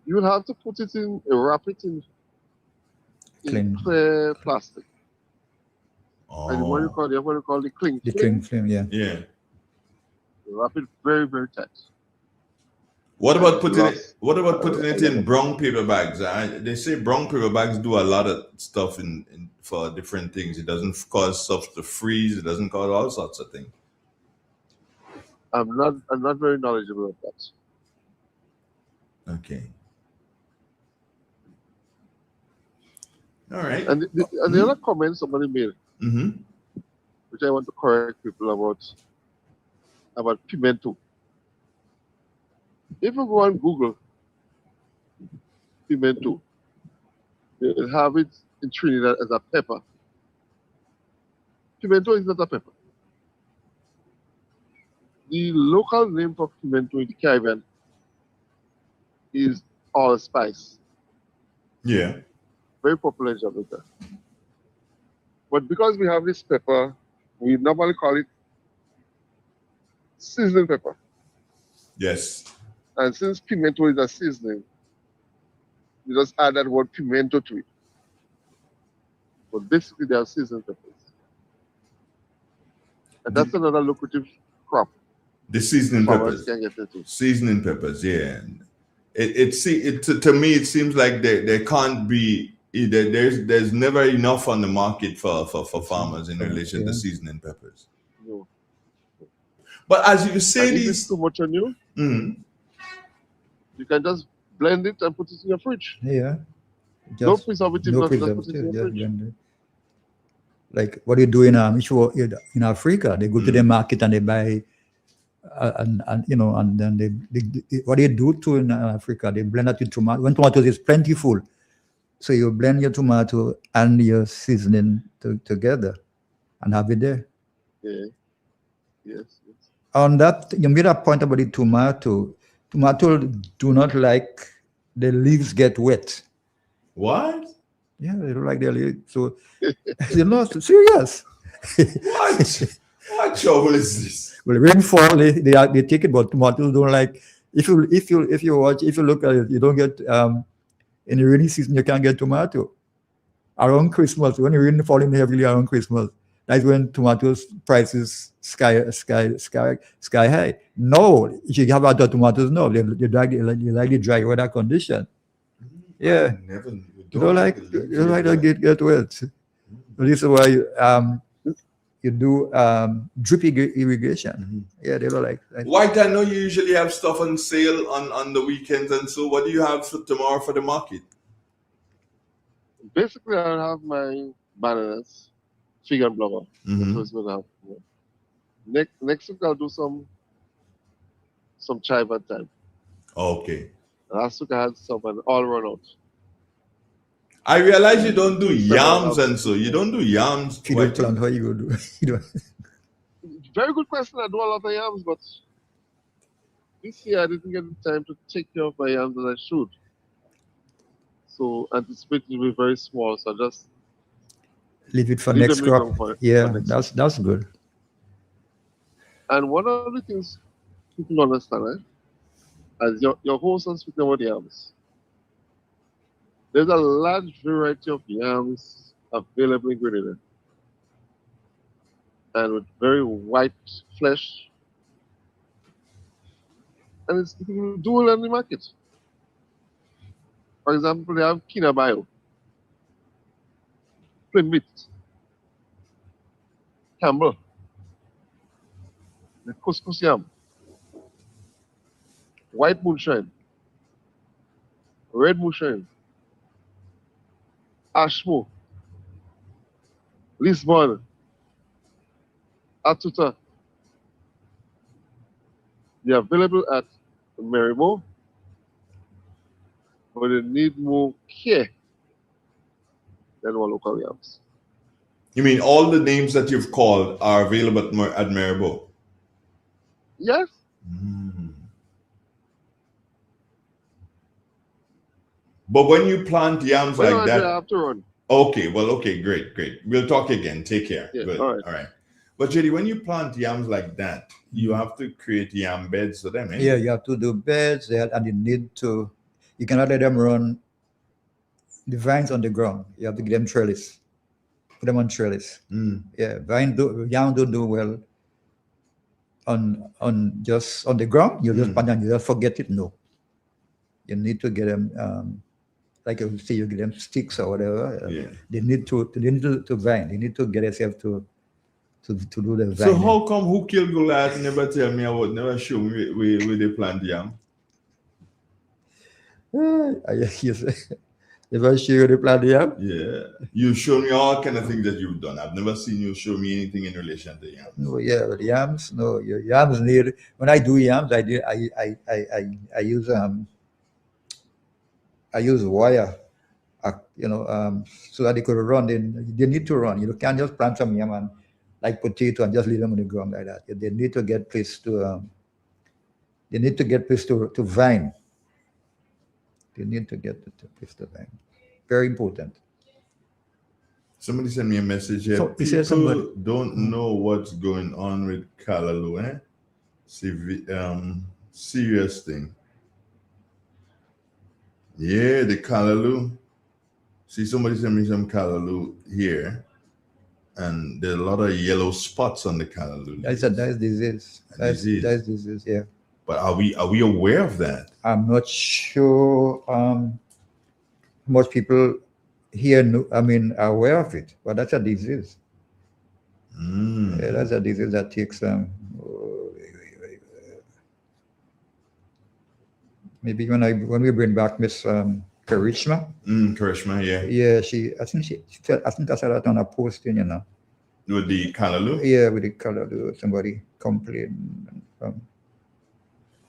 You will have to put it in, wrap it in clear plastic. And what you call the cling film. The cling film, yeah. Yeah. You wrap it very, very tight. What about and putting it? lost What about a putting it lot in of brown paper bags? They say brown paper bags do a lot of stuff in for different things. It doesn't cause stuff to freeze. It doesn't cause all sorts of things. I'm not very knowledgeable of that. Okay. All right. And the other comment somebody made, Mm-hmm. which I want to correct people about pimento. If you go on Google pimento, you'll have it in Trinidad as a pepper. Pimento is not a pepper. The local name for pimento in the Caribbean is allspice. Yeah. Very popular in Jamaica. But because we have this pepper, we normally call it seasoning pepper. Yes. And since pimento is a seasoning, we just add that word pimento to it. But basically, they are seasoned peppers. And that's another lucrative crop. The seasoning farmers peppers. can get into. Seasoning peppers, yeah. To me it seems like there can't be there's never enough on the market for farmers in relation to seasoning peppers. No. But as you say, and if it's too much on you, you can just blend it and put it in your fridge. Yeah. No preservative, no nothing, just put it preservative, in your just fridge. blend it. Like what you do in in Africa, they go to the market and they buy, and then they what they do to in Africa, they blend that with tomato. When tomatoes is plentiful, so you blend your tomato and your seasoning together, and have it there. Yeah. Yes. On that, you made a point about the tomato. Tomato do not like the leaves get wet. What? Yeah, they don't like their leaves. So they're not serious. What trouble is this? Well, rainfall they take it, but tomatoes don't like. If you look at it, you don't get in the rainy season you can't get tomato. Around Christmas, when the rain falling heavily around Christmas, that's when tomatoes prices sky high. No, if you have other tomatoes, no, they like the dry weather condition. Yeah, you don't like to get wet. So this is why you do drip irrigation. Yeah, they don't like. White, I know you usually have stuff on sale on the weekends, and so what do you have for tomorrow for the market? Basically, I'll have my bananas, fig and blubber. That's what it's going to have. Next week, I'll do some chive time. Okay. Last week, I had some and all run out. I realize you don't do yams, and so you don't do yams. You don't plant, how you go do? You don't. Very good question. I do a lot of yams, but this year I didn't get the time to take care of my yams as I should. So anticipate it will be very small. So just leave it for next crop. Yeah, that's good. And one of the things people understand, right? As your host is speaking about yams, there's a large variety of yams available in Grenada, and with very white flesh, and it's dual in the market. For example, they have Kinabayo, plain meat, Campbell, the couscous yam, white moonshine, red moonshine, Ashmo, Lisbon, Atuta. They're available at Maribor, but they need more care than our local yams. You mean all the names that you've called are available at Maribor? Yes. But when you plant yams like that, have to run. Okay, great. We'll talk again. Take care. Yeah, Good. all right. But JD, when you plant yams like that, you have to create yam beds for them, eh? Yeah, you have to do beds, and you need to. You cannot let them run the vines on the ground. You have to give them trellis. Put them on trellis. Yeah, yam don't do well on just on the ground. You just plant and you just forget it. No, You need to get them, like you say, you get them sticks or whatever. Yeah. They need to vine. They need to get themselves to do the vine. So how come who killed Goliath never tell me about, never show me where they plant yam? If I show you the plant yam? Yeah. You show me all kind of things that you've done. I've never seen you show me anything in relation to yam. No, yeah, but yams. No, your yams need. When I do yams, I use wire, so that they could run. They need to run. You can't just plant some yam and like potato and just leave them on the ground like that. They need to get place to. They need to get place to vine. They need to get the place to vine. Very important. Somebody sent me a message here. So, people don't know what's going on with Callaloo, eh? Serious thing. Yeah, the Callaloo. See, somebody sent me some Callaloo here, and there are a lot of yellow spots on the Callaloo. That's disease. That's disease. Yeah. But are we aware of that? I'm not sure. Most people here are aware of it, but that's a disease. Yeah, that's a disease that takes maybe when we bring back Miss Karishma. Karishma, yeah. Yeah, I think I saw that on a posting, With the Callaloo? Yeah, with the Callaloo. Somebody complained.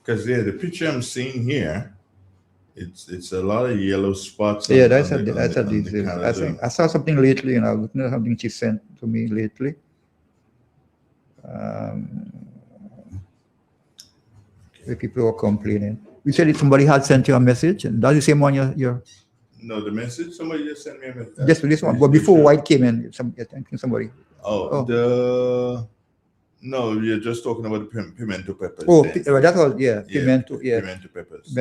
Because the picture I'm seeing here, it's a lot of yellow spots. Yeah, that's a disease. I saw something lately, looking at something she sent to me lately. The people were complaining. You said somebody had sent you a message, and that's the same one you're. No, the message somebody just sent me a message. Just this one, but before White came in, I think somebody. No, you're just talking about the pimento peppers. Oh, that was pimento. Yeah, pimento peppers.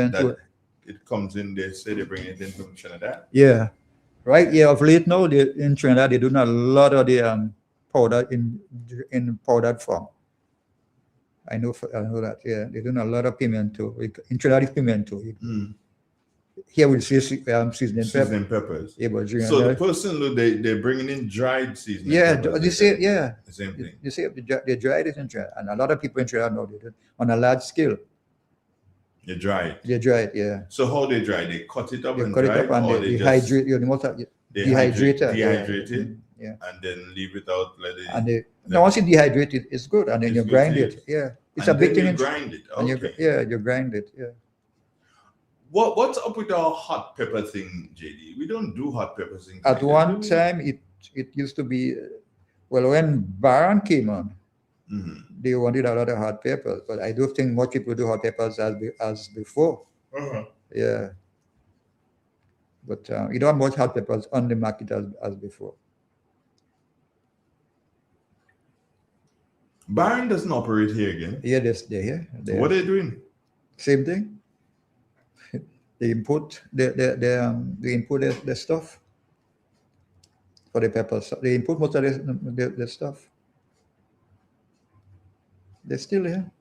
It comes in. They say they bring it in from Trinidad. Yeah, right. Yeah, of late now, in Trinidad they do a lot of the powder in powdered form. I know that. Yeah, they do a lot of pimento. In Trinidad, it's pimento. Here we see seasoning peppers. Yeah, but so the person they're bringing in dried seasoning. Yeah, peppers. they say the same thing. They say they dried it in Trinidad, and a lot of people in Trinidad know they do on a large scale. They dry it. They dry it, yeah. So how they dry? They cut it up they and cut dry it up and they dehydrate. Dehydrate it. Yeah. And then leave it out. Once you dehydrate it, it's good, and then you grind it. Yeah, it's a big thing. You grind it. Okay. You grind it. Yeah. What's up with our hot pepper thing, JD? We don't do hot pepper thing. At one time, it used to be, when Baron came on, they wanted a lot of hot peppers, but I do think more people do hot peppers as before. Yeah. But you don't have much hot peppers on the market as before. Baron doesn't operate here again. Yeah, they're here. What are they doing? Same thing. They import the stuff for the peppers. They import most of the stuff. They're still here.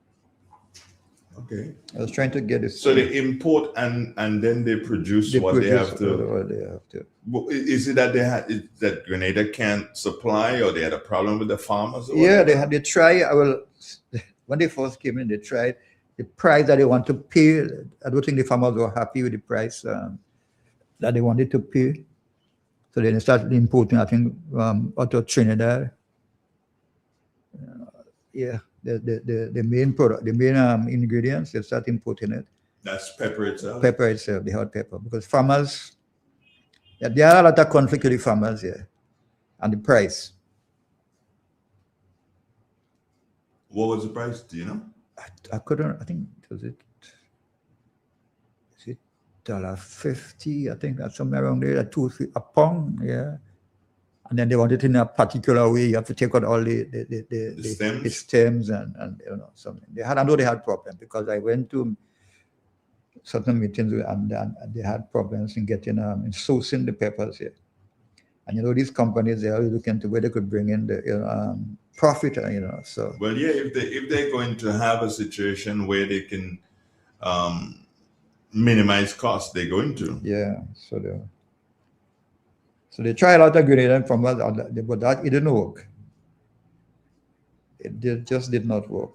Okay. I was trying to get it. So they import and then they produce what they have to. What they have to. Is it that that Grenada can't supply, or they had a problem with the farmers? Yeah, they try. When they first came in, they tried the price that they want to pay. I don't think the farmers were happy with the price that they wanted to pay. So then they started importing, I think, out of Trinidad. The main product, the main ingredients, they start importing it. That's pepper itself? Pepper itself, the hot pepper. Because farmers, there are a lot of conflict with the farmers here. And the price. What was the price? Do you know? I couldn't, I think, is it $1.50? I think that's somewhere around there, $2 a pound, yeah. And then they want it in a particular way. You have to take out all the stems and something. I know they had problems because I went to certain meetings and they had problems in getting in sourcing the peppers here. And these companies, they are looking to where they could bring in the profit. So well, yeah, if they're going to have a situation where they can minimize costs they're going to. Yeah, so they tried out a grenade from that, but that it didn't work. Just did not work.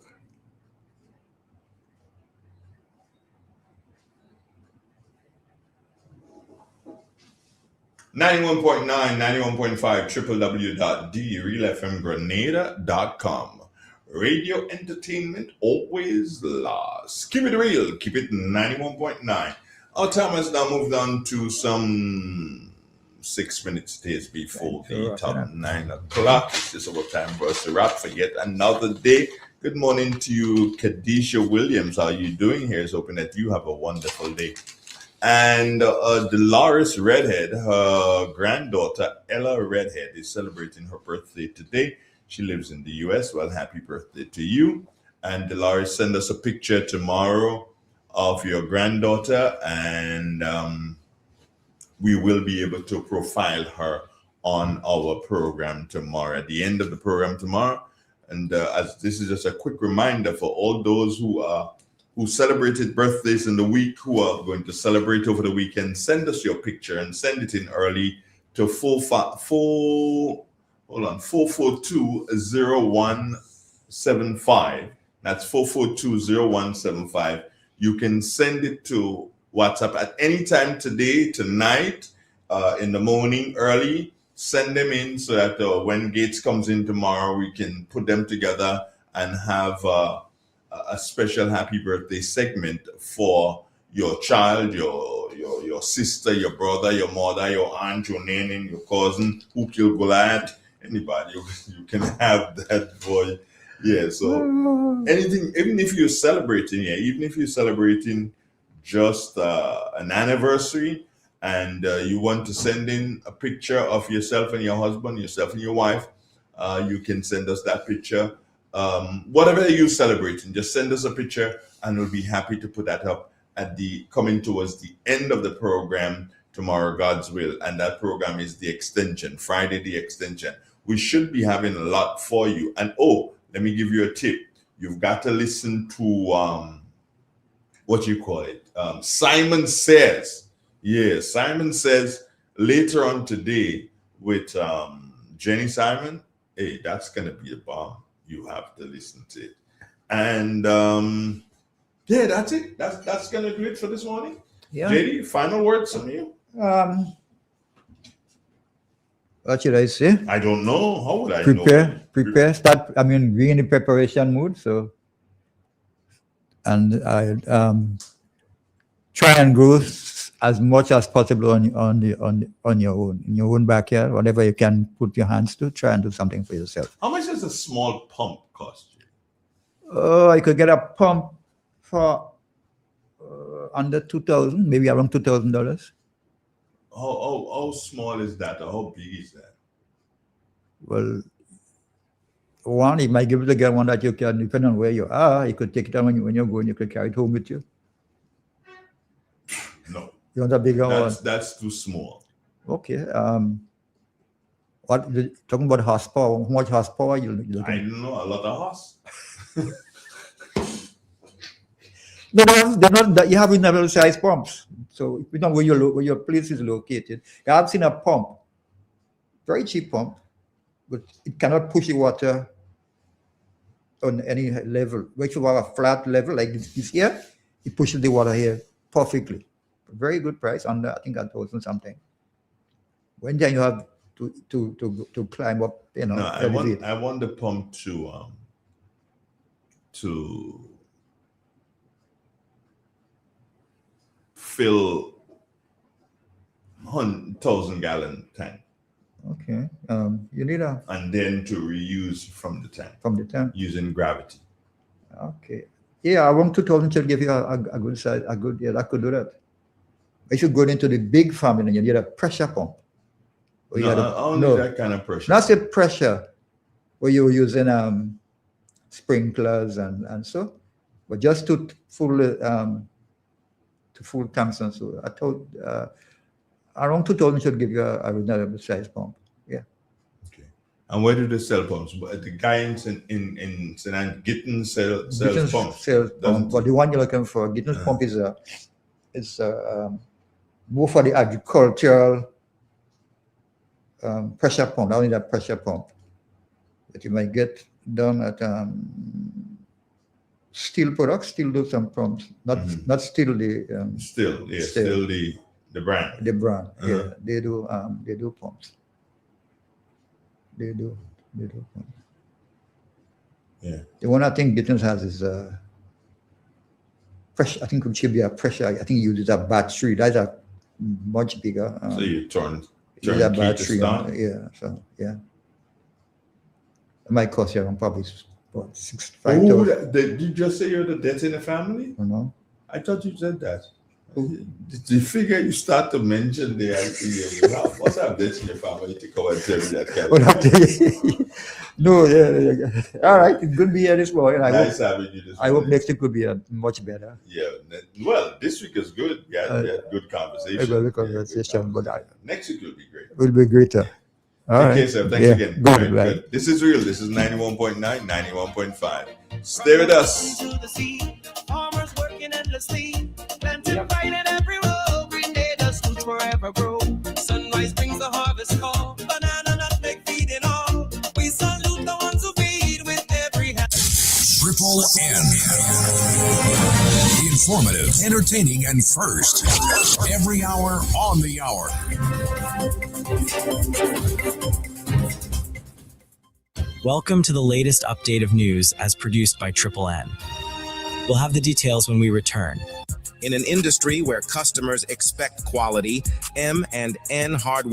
.9, 91.5, www.drealfmgrenada.com. Radio entertainment always lasts. Keep it real. Keep it 91.9. Our time has now moved on to some 6 minutes days before the top 9 o'clock. It's just about time for us to wrap for yet another day. Good morning to you, Kadisha Williams. How are you doing here? It's hoping that you have a wonderful day. And Dolores Redhead, her granddaughter Ella Redhead, is celebrating her birthday today. She lives in the U.S. Well, happy birthday to you. And Dolores, send us a picture tomorrow of your granddaughter, and we will be able to profile her on our program tomorrow, at the end of the program tomorrow. And as this is just a quick reminder for all those who celebrated birthdays in the week, who are going to celebrate over the weekend, send us your picture and send it in early to 442-0175. That's 442-0175. You can send it to WhatsApp at any time today, tonight, in the morning, early. Send them in so that when Gates comes in tomorrow, we can put them together and have a special happy birthday segment for your child, your sister, your brother, your mother, your aunt, your nene, your cousin, who killed Goliath, anybody. You can have that boy. Yeah, so anything, even if you're celebrating just an anniversary, and you want to send in a picture of yourself and your husband, yourself and your wife, you can send us that picture. Whatever you're celebrating, just send us a picture and we'll be happy to put that up coming towards the end of the program tomorrow, God's will. And that program is the extension, Friday, the extension. We should be having a lot for you. And let me give you a tip. You've got to listen to Simon Says. Yeah, Simon Says later on today with Jenny Simon. Hey, that's gonna be a bomb. You have to listen to it. And that's it. That's gonna do it for this morning. Yeah. JD, final words from you? What should I say? I don't know. How would I know? Prepare. Start. I mean, be in the preparation mood. So, and I try and grow as much as possible on your own, in your own backyard. Whatever you can put your hands to, try and do something for yourself. How much does a small pump cost you? I could get a pump for under $2,000, maybe around $2,000. How small is that, or how big is that? Well, one, you might give it to get one that you can, depending on where you are, you could take it out when you're going, you could carry it home with you. No. You want a bigger one? That's too small. Okay. Talking about horsepower, how much horsepower you looking? I don't know, a lot of horse. They're not. You have individual size pumps. So if you know where your place is located, I have seen a pump, very cheap pump, but it cannot push the water on any level. If you have a flat level like this here, it pushes the water here perfectly. Very good price, under I think $1,000 something. When then you have to climb up, No, I want the pump to fill 1,000-gallon tank. Okay. You need and then to reuse from the tank. From the tank. Using gravity. Okay. Yeah, around 2,000 should give you a good size. That could do that. If you go into the big farm and you need a pressure pump. I don't need that kind of pressure. Not a pressure where you're using sprinklers and so, but just to full tanks and so. I thought around 2,000 should give you a reasonable size pump. Yeah. Okay. And where do they sell pumps? The guy in St. Ann, Gittins sells pumps. But the one you're looking for, Gittins pump is more for the agricultural pressure pump, only that pressure pump that you might get done at steel products. Still do some pumps, not still the still the brand. The brand, yeah, they do pumps. They do pumps. Yeah. The one I think Gittins has is pressure. I think it should be a pressure. I think it uses a battery. That's a much bigger. So you turn a battery on. Yeah. So yeah, it might cost you around probably what, 65,000. Did you just say you're the debt in the family? No. I thought you said that. The figure you start to mention there, you must have debts in your family to come and tell me that kind of No, yeah. All right, it's good to be here this morning. Nice having you this morning. I hope next week will be much better. Yeah, well, this week is good. We had good conversation. Good conversation, but next week will be great. Will be greater. All right. Okay, sir. Thanks again. Good, Good. This is real. This is 91.9, 91.5. Stay with us. Farmers working endlessly, planting vine in every row. Green Day does fruits forever grow. Sunrise brings the harvest call. Banana, nutmeg, feeding all. We salute the ones who feed with every hand. Triple N. Informative, entertaining, and first. Every hour on the hour. Welcome to the latest update of news as produced by Triple N. We'll have the details when we return. In an industry where customers expect quality, M&N Hardware